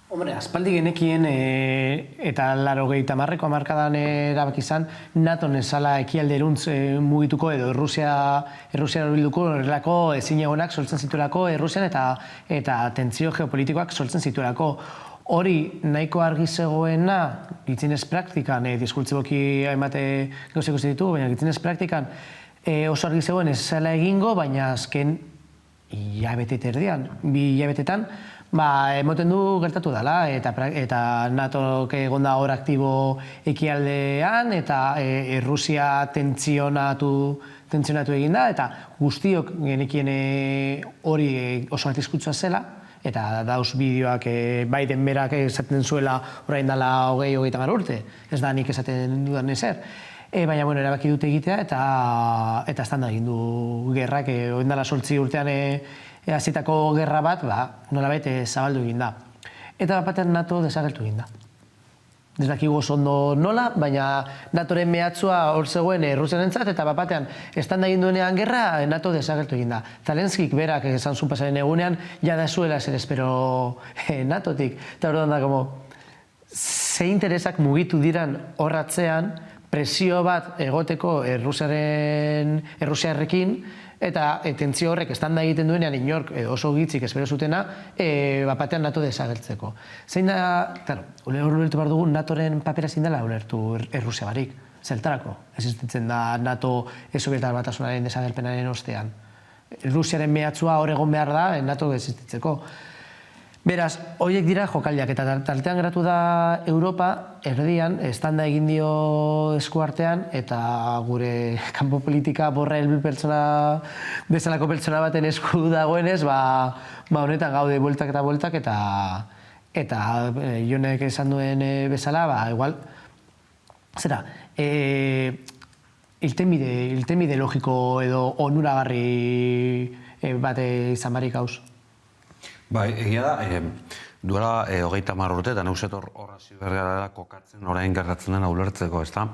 Hombre, aspaldi genekien eta 80ko hamarkadan erabaki izan, NATO nezala ekialderuntz mugituko edo Errusia bilduko horrelako ezinegonak sortzen zituelako Errusian eta tentsio geopolitikoak sortzen zituelako. Hori nahiko argi zegoena, gitzinez praktikan, diskurtziboki hainbat gauzak ikusi ditugu, baina gitzinez praktikan oso argi zegoen ez zela egingo, baina azken hilabete erdian, 2 hilabetetan, emoten du gertatu dela, eta NATOk egonda hor aktibo ekialdean, eta Errusia tentsionatu egin da, eta guztiok genekien hori oso bat izkutsua zela, eta dauz bideoak Biden berak esaten zuela orain dela 20-30 urte, ez da nik esaten dudan ezer. Baina, erabaki dute egitea, eta estanda egin du gerrak, orain dela 8 urtean hasitako gerra bat, nolabait zabaldu egin da. Eta batean NATO desagertu egin da. Ez dakigu oso ondo nola, baina NATOren mehatxua hor zegoen Errusiarentzat, eta batean estanda egin duenean gerra, NATO desagertu egin da. Zelenskik berak esan zuen pasaren egunean, jada zuela zer espero NATOtik. Eta hor da, ze interesak mugitu diran horratzean, presio bat egoteko Errusiarrekin, eta tentsio horrek estanda egiten duenean inork oso gitzik espero zutena, batean NATO desagertzeko. Zein da, ulertu behar dugu, NATOren papera zein dela ulertu Errusia barik, zeltarako. Existitzen da NATO Sobietar Batasunaren desagerpenaren ostean. Errusiaren mehatxua hor egon behar da, NATO existitzeko. Beraz, horiek dira jokaldiak, eta tartean geratu da Europa, erdian, estanda egin dio eskuartean, eta gure kanpo politika borrail pertsona, bezalako pertsona baten esku dagoenez, honetan gaude bueltak eta bueltak, eta Jonek esan duen bezala, igual, zera, iltenbide logiko edo onuragarri bate izan barik hauz. Bai, egia da, duela 30 urte, eta neuzet hor hasi bergara kokatzen orain gertatzen dena ulertzeko, ez da?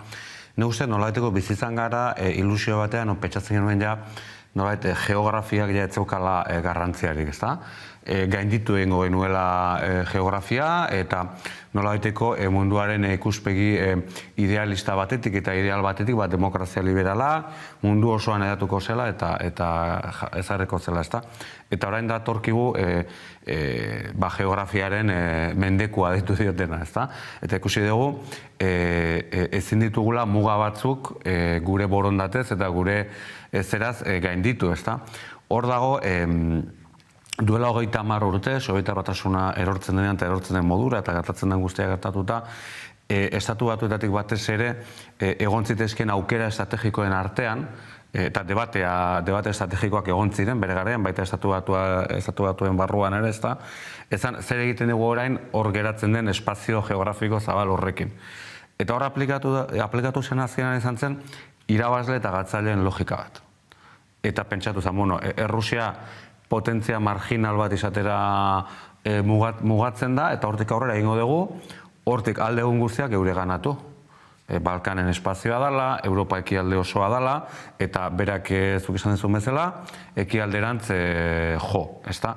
Neuzet nolabaiteko bizitzan gara ilusio batean, pentsatzen genuen ja, nolabait geografiak ja etzeukala garrantziarik, ez da? Gainditu egingo genuela geografia, eta nolabaiteko munduaren ikuspegi idealista batetik eta ideal batetik, demokrazia liberala, mundu osoan edatuko zela eta ezarreko zela, ez da? Eta orain da torkigu geografiaren mendekua ditu diotena, ez da? Eta ikusi dugu, ezin ditugula muga batzuk gure borondatez eta gure zeraz gainditu, ez da? Hor dago, duela 30 urte, Sobietar Batasuna erortzen denean eta erortzen den modura eta gertatzen den guztia gertatuta, estatu batuetatik batez ere egon zitezkeen aukera estrategikoen artean, eta debate estrategikoak egon ziren bere garaian, baita estatu batuen barruan ere, ez da, zer egiten dugu orain hor geratzen den espazio geografiko zabal horrekin. Eta hor aplikatu zen azkenan izan zen, irabazle eta gatzaileen logika bat. Eta pentsatu zen, Errusia potentzia marginal bat izatera mugatzen da, eta hortik aurrera egingo dugu, hortik alde egun guztiak geure ganatu. Balkanen espazioa dela, Europa ekialde osoa dela, eta berak zuk izan dezun bezala, ekialderantz jo, ezta?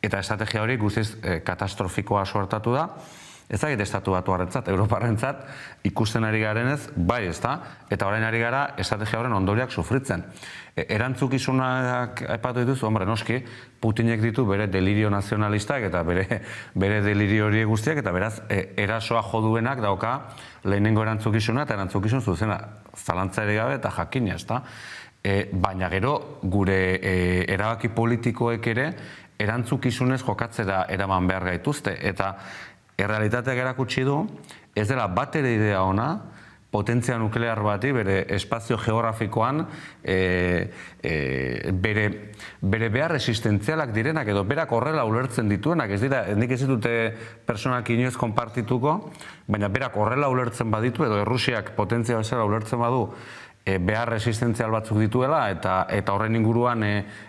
Eta estrategia hori guztiz katastrofikoa suertatu da, ez da estatu batuarentzat, Europarentzat ikusten ari garenez, bai, ezta? Eta orain ari gara estrategia horren ondoriak sufritzen. Erantzukizunak aipatu dituzu, noski, Putinek ditu bere delirio nazionalistak eta bere delirio hori guztiak, eta beraz, erasoa joduenak dauka lehenengo erantzukizuna eta erantzukizun zuzena, zalantzari gabe eta jakina, ezta? Baina gero, gure erabaki politikoek ere, erantzukizunez jokatzera eraman behar gaituzte, eta errealitateak erakutsi du, ez dela bat ere idea ona, potentzia nuklear bati bere espazio geografikoan bere behar resistentzialak direnak edo berak horrela ulertzen dituenak, ez dira, nik ez ditute personak inoiz konpartituko, baina berak horrela ulertzen baditu edo Errusiak potentzia bezala ulertzen badu behar resistentzial batzuk dituela eta horren inguruan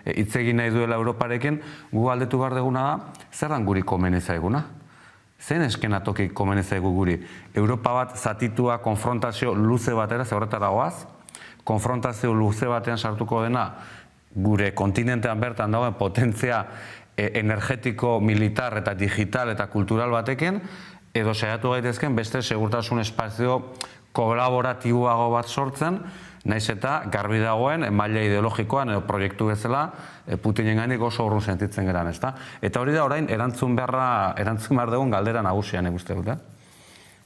hitz egin nahi duela Europarekin, gu galdetu behar duguna da, zer dan guri komeni zaiguna? Zein eskenatokik komeni zaigu guri? Europa bat zatitua konfrontazio luze batera, ze horretara goaz, konfrontazio luze batean sartuko dena gure kontinentean bertan dagoen potentzia energetiko, militar eta digital eta kultural batekin, edo saiatu gaitezken beste segurtasun espazio kolaboratiboago bat sortzen, naiz eta garbi dagoen maila ideologikoan edo proiektu bezala Putinen gainik oso urrun sentitzen geran, ezta? Eta hori da orain erantzun behar dugun galdera nagusian uste dut,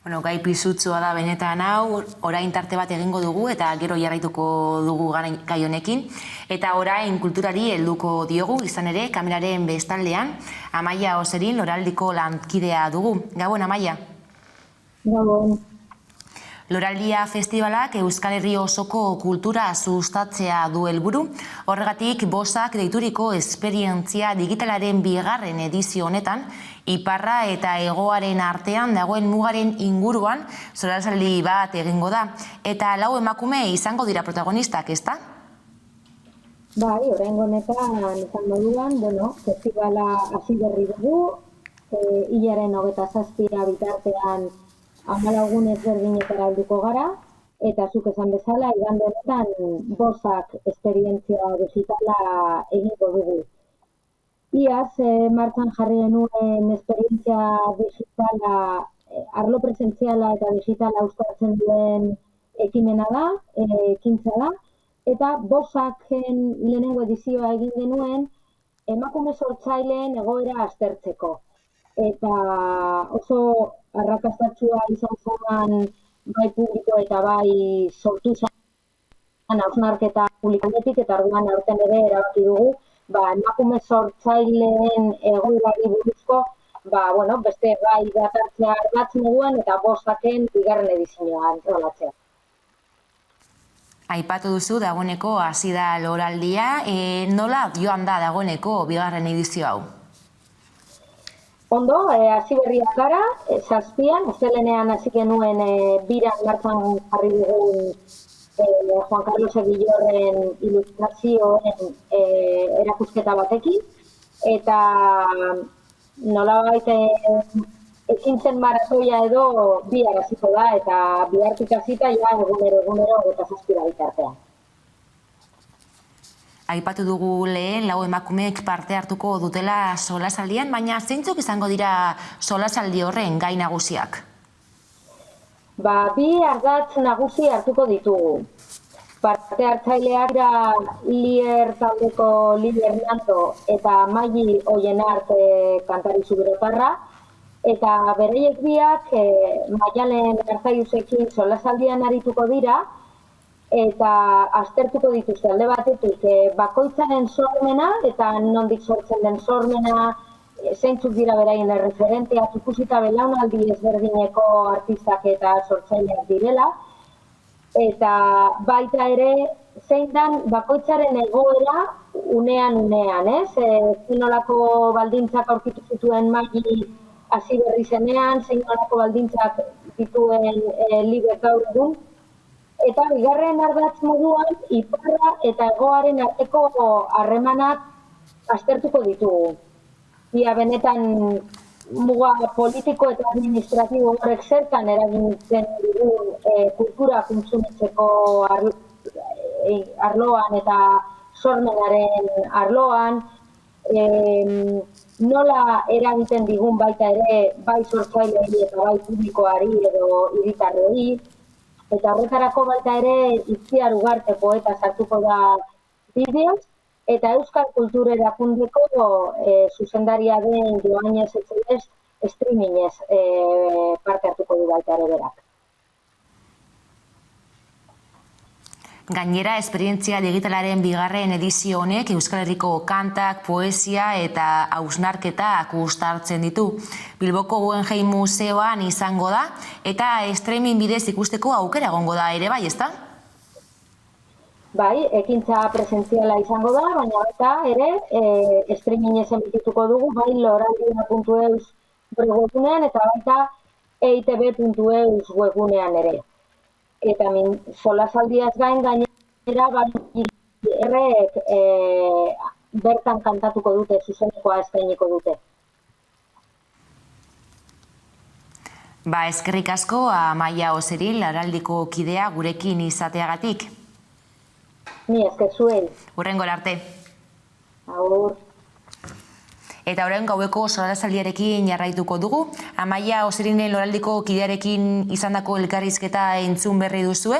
Bueno, gai pisutsua da benetan hau, orain tarte bat egingo dugu eta gero jarraituko dugu gai honekin. Eta orain kulturari helduko diogu, izan ere, kameraren bestaldean, Amaia Oserin Loraldiko lankidea dugu. Gabon, Amaia? Gabon. Loraldia festivalak Euskal Herri osoko kultura sustatzea du helburu. Horregatik, bosak deituriko esperientzia digitalaren 2. edizio honetan, iparra eta hegoaren artean dagoen mugaren inguruan solasaldi bat egingo da. Eta 4 emakume izango dira protagonistak, ezta? Bai, oraingo honetan izan moduan, festivala hasi berri dugu, hilaren 27 bitartean 14 ezberdinetara helduko gara, eta zuk esan bezala, igande honetan bosak esperientzia digitala egingo dugu. Iaz, martxan jarri genuen esperientzia digitala, arlo presentziala eta digitala uztartzen duen ekimena da, ekintza da, eta bosaken lehenengo edizioa egin genuen emakume sortzaileen egoera aztertzeko. Eta oso arrakastatsua izan zen bai publiko eta bai sortu zen hausnarketa publikoetik, eta orduan aurten ere erabaki dugu emakume sortzaileen egoerari buruzko beste gai bat hartzea ardatz moduan eta bosaken 2. edizioa antolatzea. Aipatu duzu dagoeneko hasi da loraldia, nola joan da dagoeneko 2. edizio hau? Ondo, hasi berriak gara, 7an, astelehenean hasi genuen biran martxan jarri dugun Juan Carlos Egillorren ilustrazioen erakusketa batekin, eta nolabait ekintzen maratoia edo bihar hasiko da, eta bihartik hasita egunero 27 bitartean. Aipatu dugu lehen, 4 emakumeek parte hartuko dutela solasaldian, baina zeintzuk izango dira solasaldi horren gai nagusiak? 2 ardatz nagusi hartuko ditugu. Parte hartzaileak da Lier taldeko Lier Nanto eta Maili Oienart kantari zuberotarra, eta bereiek biak Maialen Arzaiusekin solasaldian arituko dira, eta aztertuko dituzte alde batetik bakoitzaren sormena eta nondik sortzen den sormena, zeintzuk dira beraien erreferenteak, ikusita belaunaldi ezberdineko artistak eta sortzaileak direla, eta baita ere zein dan bakoitzaren egoera unean, zein nolako baldintzak aurkitu zituen Maili hasi berri zenean, zein nolako baldintzak dituen Liber gaur egun. Eta 2. ardatz moduan, iparra eta hegoaren arteko harremanak aztertuko ditugu. Ia benetan muga politiko eta administratibo horrek zertan eragintzen dugun kultura kontsumitzeko arloan eta sormenaren arloan, nola eragiten digun baita ere bai sortzaileei eta bai publikoari edo hiritarrei, eta horretarako baita ere Itziar Ugarte poeta sartuko da bideoz, eta Euskal Kultur Erakundeko zuzendaria den Joanes Etxedes streamingez parte hartuko du baita ere berak. Gainera, esperientzia digitalaren 2. edizio honek Euskal Herriko kantak, poesia eta hausnarketak uztartzen ditu. Bilboko Guggenheim Museoan izango da, eta streaming bidez ikusteko aukera egongo da ere, bai, ezta? Bai, ekintza presentziala izango da, baina baita ere streamingez emitituko dugu, bai loraldia.eus webunean eta baita eitb.eus webunean ere. eta solasaldiaz gain gainera errek bertan kantatuko dute, zuzenekoa eskainiko dute. Eskerrik asko, Amaia Oseril, Araldiko kidea gurekin izateagatik. Ni esker zuei. Hurrengora arte. Agur. Eta orain gaueko solasaldiarekin jarraituko dugu. Amaia Oserinen Loraldiko kidearekin izandako elkarrizketa entzun berri duzue.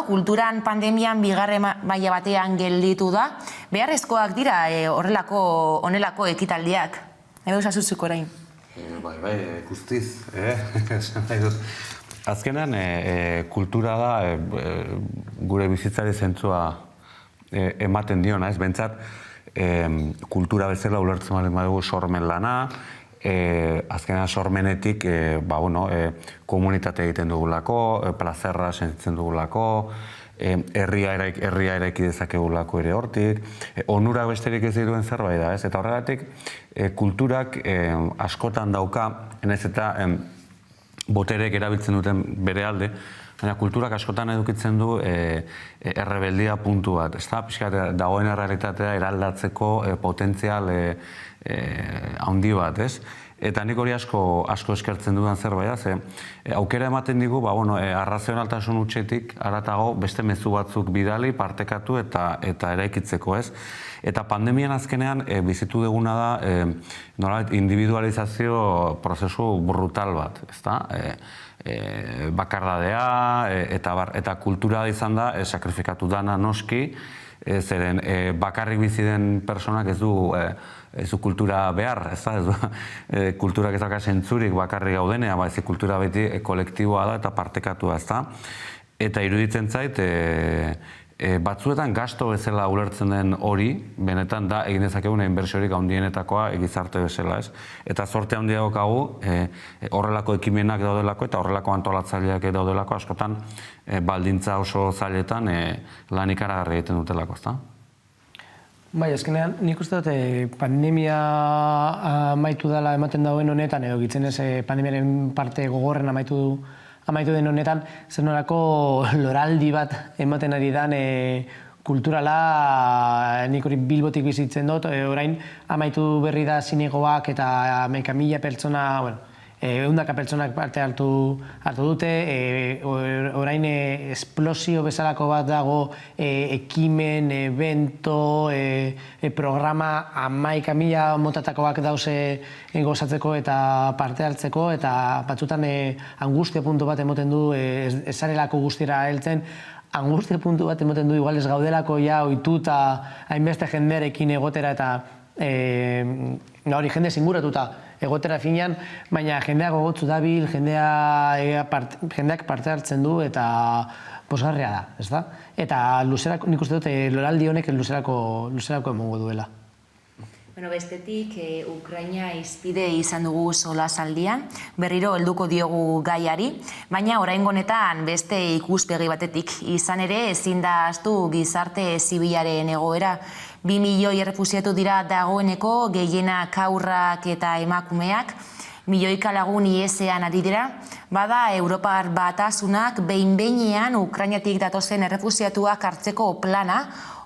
Kulturan pandemian bigarren maila batean gelditu da. Beharrezkoak dira honelako ekitaldiak. Ego esasutzuk orain. Bai, guztiz. Azkenean, kultura da gure bizitzari zentzua ematen diona, ez? Bentsat, kultura bezala ulertzen baldin badugu sormen lana, azkenean sormenetik komunitate egiten dugulako, plazerra sentitzen dugulako, herria eraiki dezakegulako ere hortik, onurak besterik ez dituen zerbait da, ez? Eta horregatik, kulturak askotan dauka, enez eta boterek erabiltzen duten bere alde, baina kulturak askotan edukitzen du errebeldia puntu bat, ez da? Pixkat dagoen errealitatea eraldatzeko potentzial handi bat, ez? Eta nik hori asko eskertzen dudan zerbait, aukera ematen digu, arrazionaltasun hutsetik haratago beste mezu batzuk bidali, partekatu eta eraikitzeko, ez? Eta pandemian azkenean bizitu duguna da individualizazio prozesu brutal bat, ez da? Bakardadea eta kultura izan da sakrifikatu dana noski, zeren bakarrik bizi den personak ez du kultura behar, ez da? Kulturak ez dauka zentzurik bakarrik gaudenea, ez kultura beti kolektiboa da eta partekatua, ez da? Eta iruditzen zait, batzuetan gasto bezala ulertzen den hori, benetan da egin dezakegun inbertsiorik handienetakoa gizarte bezala, ez? Eta zorte handia daukagu horrelako ekimenak daudelako eta horrelako antolatzaileak daudelako askotan baldintza oso zailetan lan ikaragarri egiten dutelako, ezta? Bai, azkenean nik uste dut pandemia amaitu dela ematen dauen honetan, edo gitzen ez pandemiaren parte gogorren amaitu den honetan, zer nolako loraldi bat ematen ari dan kulturala, nik hori Bilbotik bizitzen dut, orain amaitu berri da zinegoak eta 1.000 pertsona, ehundaka pertsonak parte hartu dute, orain esplosio bezalako bat dago ekimen, evento, programa 11.000 motatakoak dauze gozatzeko eta parte hartzeko, eta batzutan angustia puntu bat emoten du, ez zarelako guztira heltzen, angustia puntu bat emoten du, igual ez gaudelako ja ohituta hainbeste jendearekin egotera eta hori jende zinguratuta egotera finean, baina jendeak gogotzu dabil, jendeak parte hartzen du eta posgarria da, ez da? Eta luzerako, nik uste dut, loraldi honek luzerako emongo duela. Bestetik, Ukraina izpide izan dugu solasaldian, berriro helduko diogu gaiari, baina oraingo honetan beste ikuspegi batetik izan ere ezin da ahaztu gizarte zibilaren egoera. 2 milioi errefuxiatu dira dagoeneko, gehienak haurrak eta emakumeak, milioika lagun iesean ari dira, bada Europar Batasunak behin-behinean Ukrainatik datozen errefuxiatuak hartzeko plana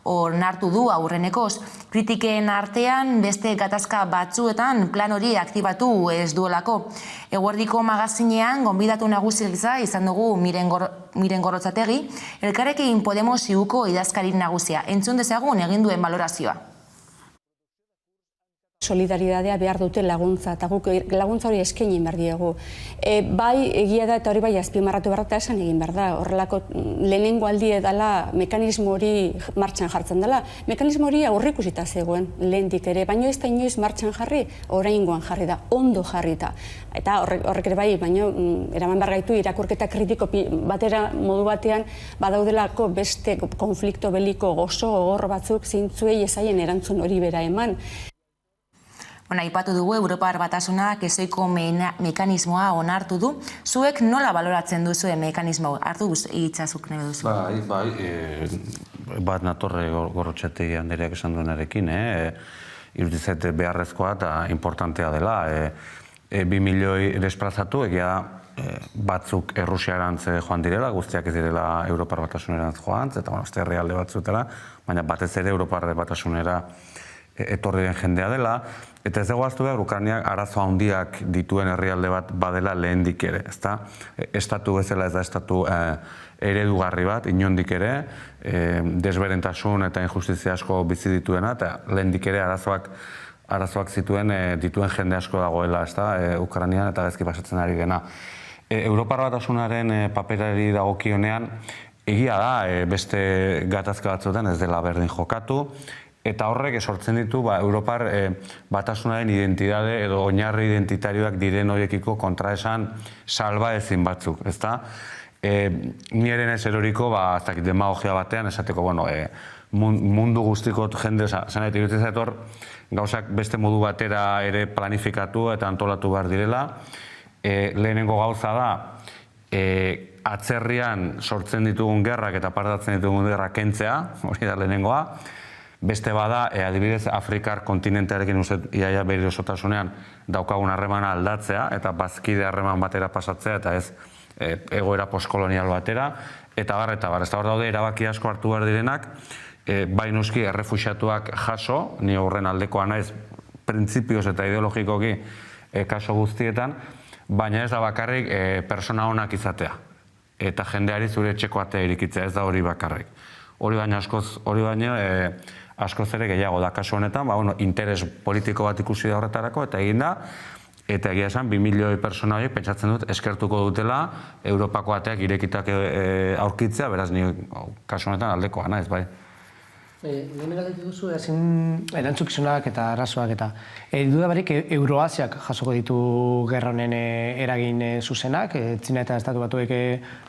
onartu du aurrenekoz. Kritiken artean beste gatazka batzuetan plan hori aktibatu ez duelako. Eguerdiko magazinean gonbidatu nagusi gisa izan dugu Miren Gorrotzategi, Elkarrekin Podemos iuko idazkari nagusia. Entzun dezagun egin duen balorazioa. Solidaridadea behar dute laguntza, eta guk laguntza hori eskaini behar diegu. Bai, egia da, eta hori bai azpimarratu behar da esan egin behar da. Horrelako lehenengo aldi edala mekanismo hori martxan jartzen dela. Mekanismo hori aurreikusita zegoen lehendik ere, baina ez da inoiz martxan jarri, oraingoan jarri da, ondo jarrita. Eta horrek ere bai, baina eraman behar gaitu irakurketa kritiko batera modu batean badaudelako beste konflikto beliko gozo gogor batzuk zeintzuei ezaien erantzun hori bera eman. Aipatu dugu Europar Batasunak ezoiko mekanismoa onartu du. Zuek nola baloratzen duzu mekanismo? Hartu hitzazuk nahi duzu. Bai, bat natorre Gorrotxategi Andreak esan duenarekin, iruditzait beharrezkoa eta importantea dela. 2 milioi desplazatu, egia batzuk Errusiarantz joan direla, guztiak ez direla Europar Batasunerantz joan, eta beste herrialde batzutela, baina batez ere Europar Batasunera etorri den jendea dela, eta ez dugu ahaztu behar, Ukrainiak arazo handiak dituen herrialde bat badela lehendik ere, ezta? Estatu bezala ez da estatu eredugarri bat, inondik ere, desberentasun eta injustizia asko bizi dituena, eta lehendik ere arazoak dituen jende asko dagoela, ezta? Ukrainian eta gaizki pasatzen ari dena. Europar Batasunaren paperari dagokionean, egia da, beste gatazka batzuetan ez dela berdin jokatu, eta horrek sortzen ditu Europar Batasunaren identitate edo oinarri identitarioak diren horiekiko kontraesan salbaezin batzuk, ezta? Ni ere naiz eroriko, demagogia batean, esateko, mundu guztiko jende, zanait, iruditzen zait hor, gauzak beste modu batera ere planifikatu eta antolatu behar direla. Lehenengo gauza da, atzerrian sortzen ditugun gerrak eta partatzen ditugun gerrak kentzea, hori da lehenengoa. Beste bada, adibidez, Afrikar kontinentearekin uste iaia bere osotasunean daukagun harremana aldatzea eta bazkide harreman batera pasatzea eta ez egoera postkolonial batera. Eta bar, ez da hor daude erabaki asko hartu behar direnak, bai noski errefuxiatuak jaso, ni horren aldekoa naiz printzipioz eta ideologikoki kaso guztietan, baina ez da bakarrik persona onak izatea. Eta jendeari zure etxeko atea irikitzea, ez da hori bakarrik. Hori baina askoz ere gehiago da kasu honetan, interes politiko bat ikusi da horretarako, eta egin da, eta egia esan, 2 milioi persona horiek pentsatzen dut eskertuko dutela Europako ateak irekitak aurkitzea, beraz ni kasu honetan aldekoa naiz, bai. Lehen galdetu duzu, erantzukizunak eta arazoak eta duda barik Euroasiak jasoko ditu gerra honen eragin zuzenak, Txina eta Estatu Batuek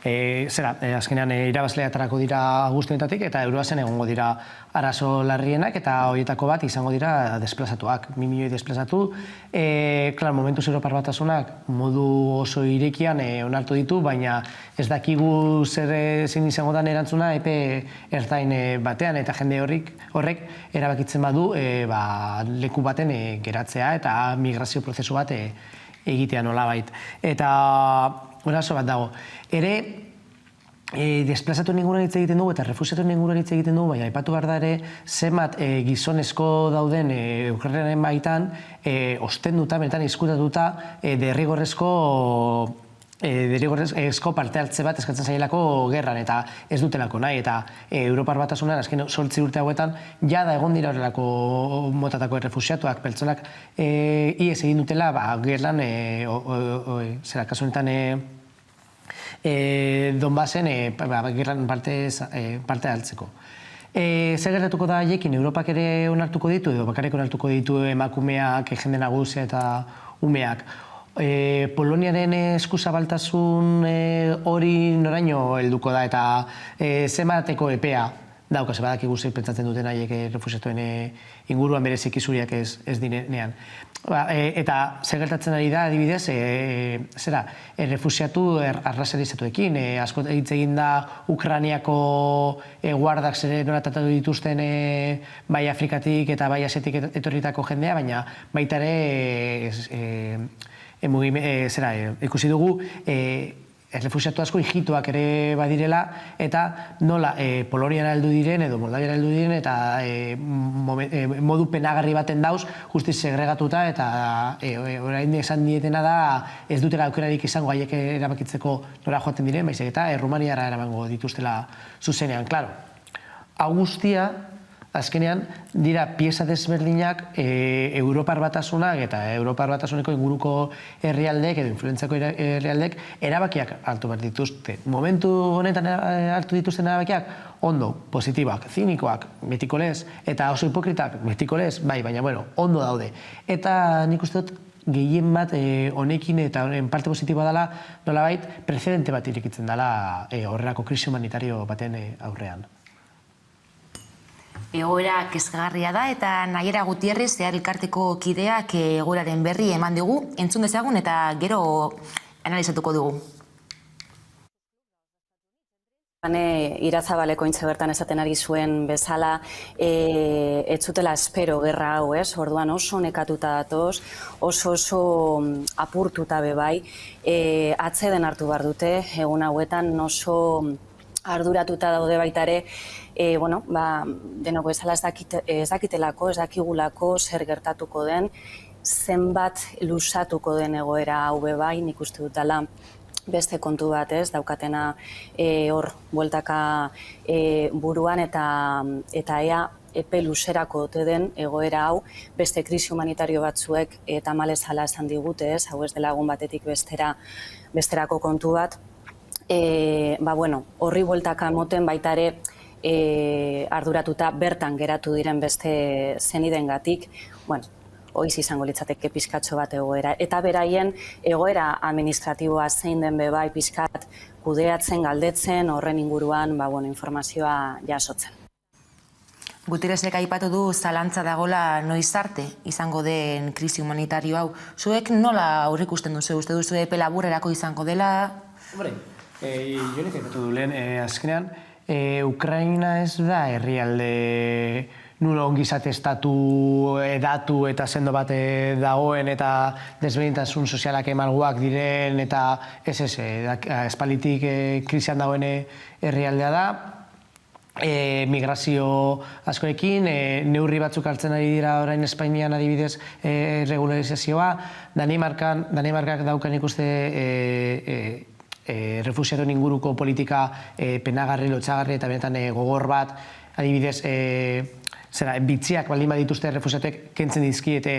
azkenean irabazleatarako dira guztietatik eta Euroasian egongo dira arazo larrienak eta horietako bat izango dira desplazatuak, 2 milioi desplazatu. Momentuz Europar Batasunak modu oso irekian onartu ditu, baina ez dakigu zein izango den erantzuna epe ertain batean eta jende horrek erabakitzen badu leku baten geratzea eta migrazio prozesu bat egitea nolabait. Eta orazo bat dago. Ere, desplazatu inguruan hitz egiten dugu eta refusiatu inguruan hitz egiten dugu, baina aipatu behar da ere zenbat gizonezko dauden Ukrainaren baitan ostenduta, benetan izkutatuta derrigorrezko parte hartze bat eskatzen zailako gerran eta ez dutelako nahi eta Europar Batasunan azken 8 urte hauetan jada egon dira horrelako motatako errefusiatuak pertsonak ihes egin dutela gerran kasu honetan Donbasen gerran parte hartzeko. Zer gertatuko da haiekin, Europak ere onartuko ditu edo bakarrik onartuko ditu emakumeak, jende nagusia eta umeak. Poloniaren eskuzabaltasun hori noraino helduko da eta zenbateko epea dauka, ze badakigu zer pentsatzen duten haiek refusiatuen inguruan bereziki zuriak ez direnean. Eta zer gertatzen ari da, adibidez, refusiatu arraserizatuekin. Asko hitz egin da Ukrainiako guardak zer noratatu dituzten bai Afrikatik eta bai Asiatik etorritako jendea, baina baita ere ikusi dugu errefusiatu asko hijituak ere badirela eta nola Poloniara heldu diren edo Moldaviara heldu diren eta modu penagarri baten dauz justiz segregatuta eta orain esan dietena da ez dutela aukerarik izango haiek erabakitzeko nora joaten diren, baizik eta Rumaniara eramango dituztela zuzenean. Claro, hau guztia azkenean dira pieza desberdinak Europar Batasunak eta Europar Batasuneko inguruko herrialdek edo influentzako herrialdek erabakiak hartu behar dituzte. Momentu honetan hartu dituzten erabakiak ondo, positiboak, zinikoak, betikolez, eta oso hipokritak, betikolez, bai, baina ondo daude. Eta nik uste dut gehien bat honekin eta honen parte positiboa dela nolabait precedente bat irekitzen dela horrelako krisi humanitario baten aurrean. Egoera kezkagarria da eta Naiera Gutierrez elkarteko kideak egoeraren berri eman digu, entzun dezagun eta gero analizatuko dugu. Irazabaleko intze bertan esaten ari zuen bezala, ez zutela espero gerra hau, ez? Orduan oso nekatuta datoz, oso apurtuta bebai, atzeden hartu behar dute, egun hauetan oso arduratuta daude baita ere, denok bezala ez dakitelako, ez dakigulako zer gertatuko den, zenbat lusatuko den egoera hau bebai, nik uste dutala, beste kontu bat ez, daukatena hor bueltaka buruan eta ea epe luzerako ote den egoera hau, beste krisi humanitario batzuek tamalezala esan digute ez, hau ez dela egun batetik besterako kontu bat, horri bueltaka moten baita ere arduratuta bertan geratu diren beste zenidengatik, hoiz izango litzateke pizkatxo bat egoera. Eta beraien egoera administratiboa zein den bebai pizkat kudeatzen, galdetzen, horren inguruan informazioa jasotzen. Guterresek aipatu du zalantza dagola noiz arte izango den krisi humanitario hau. Zuek nola aurreikusten duzu? Uste duzu epe laburrerako izango dela? Hombre, jonek aipatu du lehen, azkenean, Ukraina ez da herrialde nulo ongizate estatu edatu eta sendo bat dagoen eta desberdintasun sozialak emalguak diren eta espalitik krisian dagoen herrialdea da. Migrazio askoekin, neurri batzuk hartzen ari dira orain Espainian adibidez regularizazioa, Danimarkak daukan ikuste refuxiatuen inguruko politika penagarri, lotxagarri eta benetan gogor bat, adibidez bitziak baldin badituzte refuxiatuek kentzen dizkiete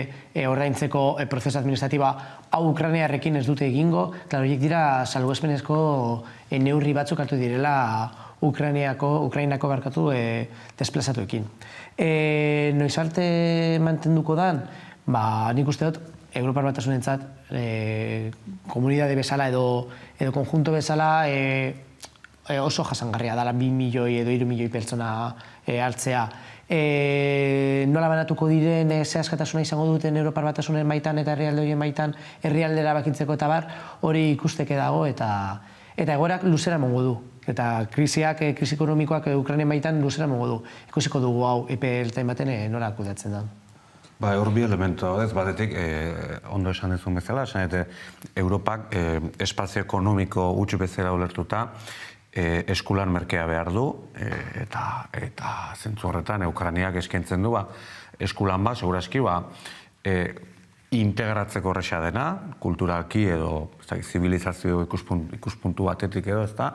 ordaintzeko prozesu administratiba hau Ukrainiarrekin ez dute egingo, eta horiek dira salbuespenezko neurri batzuk hartu direla Ukrainako barkatu desplazatuekin. Noiz arte mantenduko dan, nik uste dut Europar Batasunentzat komunidade bezala edo konjunto bezala oso jasangarria dela 2 milioi edo 3 milioi pertsona hartzea. Nola banatuko diren ze askatasuna izango duten Europar Batasunen baitan eta herrialde horien baitan herrialdera bakitzeko eta bar, hori ikusteke dago eta egoerak luzera emango du. Eta krisi ekonomikoak Ukrainen baitan luzera emango du. Ikusiko dugu hau epe ertain baten nola kudeatzen da. Hor bi elemento, ez batetik, ondo esan duzun bezala, esan Europak espazio ekonomiko huts bezala ulertuta, eskulan merkea behar du, eta zentzu horretan Ukrainiak eskaintzen du, eskulan segurazki, integratzeko horrexea dena, kulturalki edo zibilizazio ikuspuntu batetik edo, ezta,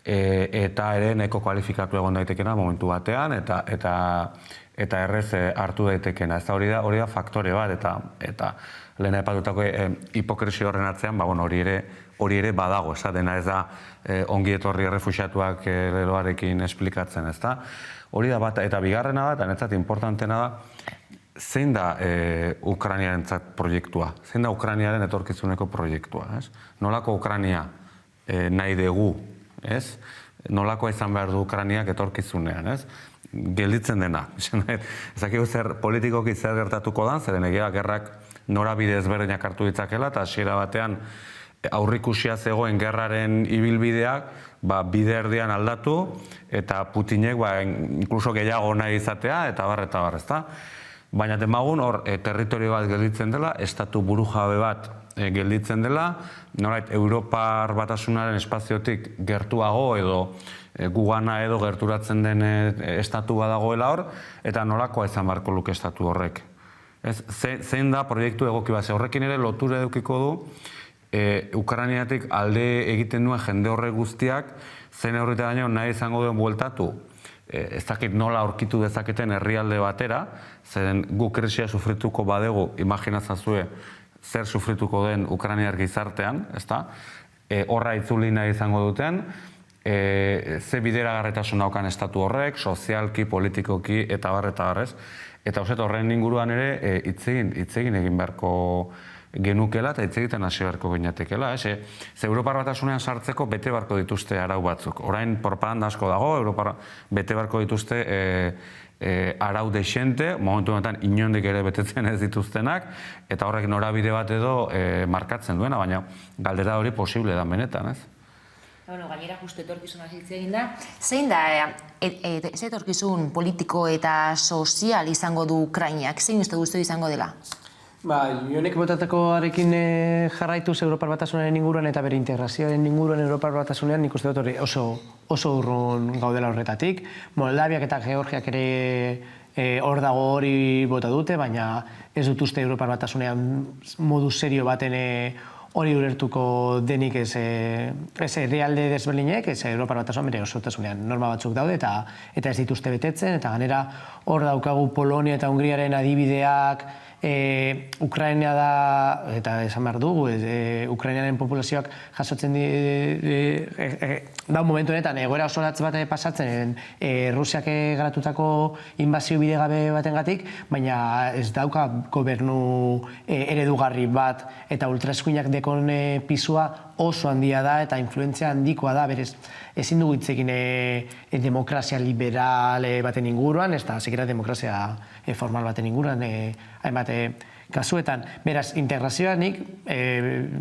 eta ere neko kualifikatu egon daitekena momentu batean, eta errez hartu daitekena. Ez hori da faktore bat, eta lehen aipatutako hipokrisio horren atzean, hori ere badago, ez da, dena ez da ongi etorri errefuxiatuak leloarekin esplikatzen, ez da. Hori da bat, eta bigarrena da, eta netzat importantena da, zein da Ukrainiarentzat proiektua, zein da Ukrainiaren etorkizuneko proiektua, ez? Nolako Ukrainia nahi dugu, ez? Nolakoa izan behar du Ukrainiak etorkizunean, ez? Gelditzen dena. Ezakigu zer politikoki zer gertatuko da, zeren egia gerrak norabide ezberdinak hartu ditzakela, eta hasiera batean aurrikusia zegoen gerraren ibilbideak bide erdian aldatu, eta Putinek inkluso gehiago nahi izatea, eta bar, ezta? Baina demagun hor territorio bat gelditzen dela, estatu burujabe bat gelditzen dela, norait Europar Batasunaren espaziotik gertuago edo gugana edo gerturatzen den estatu badagoela hor, eta nolakoa izan beharko luke estatu horrek. Zein da proiektu egoki bat, horrekin ere lotura edukiko du, Ukrainiatik alde egiten duen jende horrek guztiak, zein horretan gaino nahi izango duen bueltatu, ez dakit nola aurkitu dezaketen herrialde batera, zeren guk krisia sufrituko badegu, imaginazazue zer sufrituko den Ukrainiar gizartean, ezta? Horra itzuli nahi izango duten, ze bideragarritasun daukan estatu horrek, sozialki, politikoki, eta barrez. Eta horren inguruan ere hitzegin egin beharko genukela eta hitz egiten hasi beharko ginatekela. Ze Europar Batasunean sartzeko bete beharko dituzte arau batzuk. Orain propaganda asko dago, bete beharko dituzte arau dexente, momentu honetan inondik ere betetzen ez dituztenak, eta horrek norabide bat edo markatzen duena, baina galdera hori posible da benetan, ez? Gainera justu etorkizuna hitz egin da. Zein da, ez etorkizun politiko eta sozial izango du Ukrainak? Zein uste duzu izango dela? Jonek botatakoarekin jarraituz Europar Batasunaren inguruan eta bere integrazioaren inguruan Europar Batasunean nik uste dut hori oso urrun gaudela horretatik. Moldaviak eta Georgiak ere hor dago hori bota dute, baina ez dut uste Europar Batasunean modu serio baten hori ulertuko denik ez herrialde desberdinek, ez Europar Batasunean bere osotasunean norma batzuk daude eta ez dituzte betetzen, eta ganera hor daukagu Polonia eta Hungriaren adibideak, Ukraina da, eta esan behar dugu, Ukrainaren populazioak jasotzen da momentu honetan egoera oso latz bat pasatzen Rusiak garatutako inbazio bidegabe batengatik, baina ez dauka gobernu eredugarri bat eta ultraeskuinak dekon pisua oso handia da eta influentzia handikoa da, berez ezin dugu hitz egin demokrazia liberal baten inguruan, ez da, sekera demokrazia formal baten inguruan, hainbat kasuetan. Beraz, integrazioa nik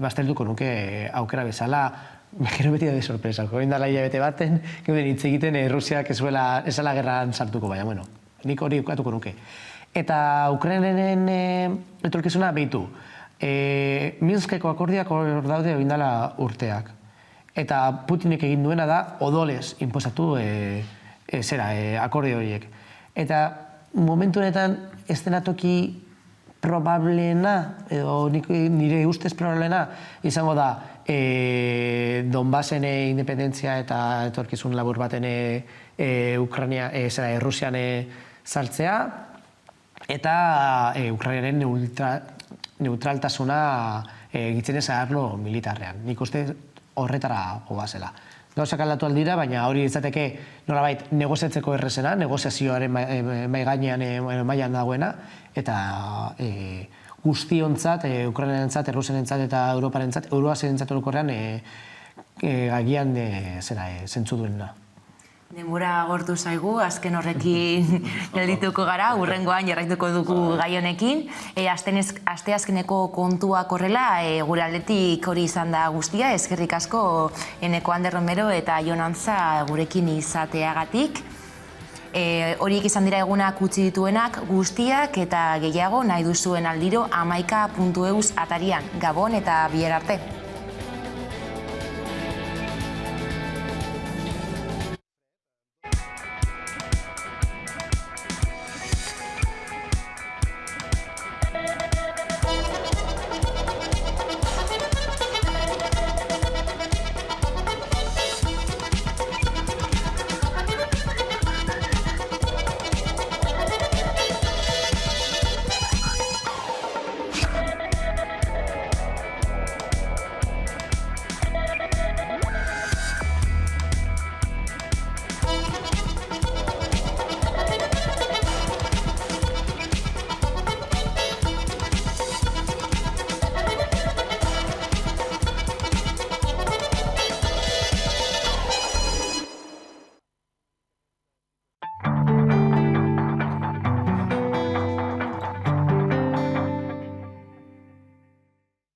baztertuko nuke aukera bezala, gero beti da de sorpresa, indala hilabete baten, gauden hitz egiten Rusiak ezala gerran sartuko, baina, bueno, nik hori ukatuko nuke. Eta Ukrainaren etorkizuna behitu. Minskeko akordioak hor daude indala urteak. Eta Putinek egin duena da odolez inposatu akordio horiek. Eta momentu honetan ez dena toki probablena, edo nire ustez probablena, izango da Donbassen independentzia eta etorkizun labur baten Rusian saltzea, eta Ukrainaren neutraltasuna egitzen ez arlo militarrean. Nik uste horretara goazela. Gauzak aldatu aldira, baina hori izateke nolabait negoziatzeko errezena, negoziazioaren mailan dagoena, eta guztiontzat, Ukrainarentzat, Errusiarentzat eta Europarentzat, Euroasiarentzat orokorrean agian zentzu duena. Denbora agortu zaigu, azken horrekin geldituko gara, hurrengoan jarraituko dugu gai honekin. Asteazkeneko kontuak horrela, gure aldetik hori izan da guztia, eskerrik asko Eneko Ander Romero eta Jon Antza gurekin izateagatik. Horiek izan dira egunak utzi dituenak guztiak eta gehiago nahi duzuen aldiro 11.eus atarian. Gabon eta bihar arte.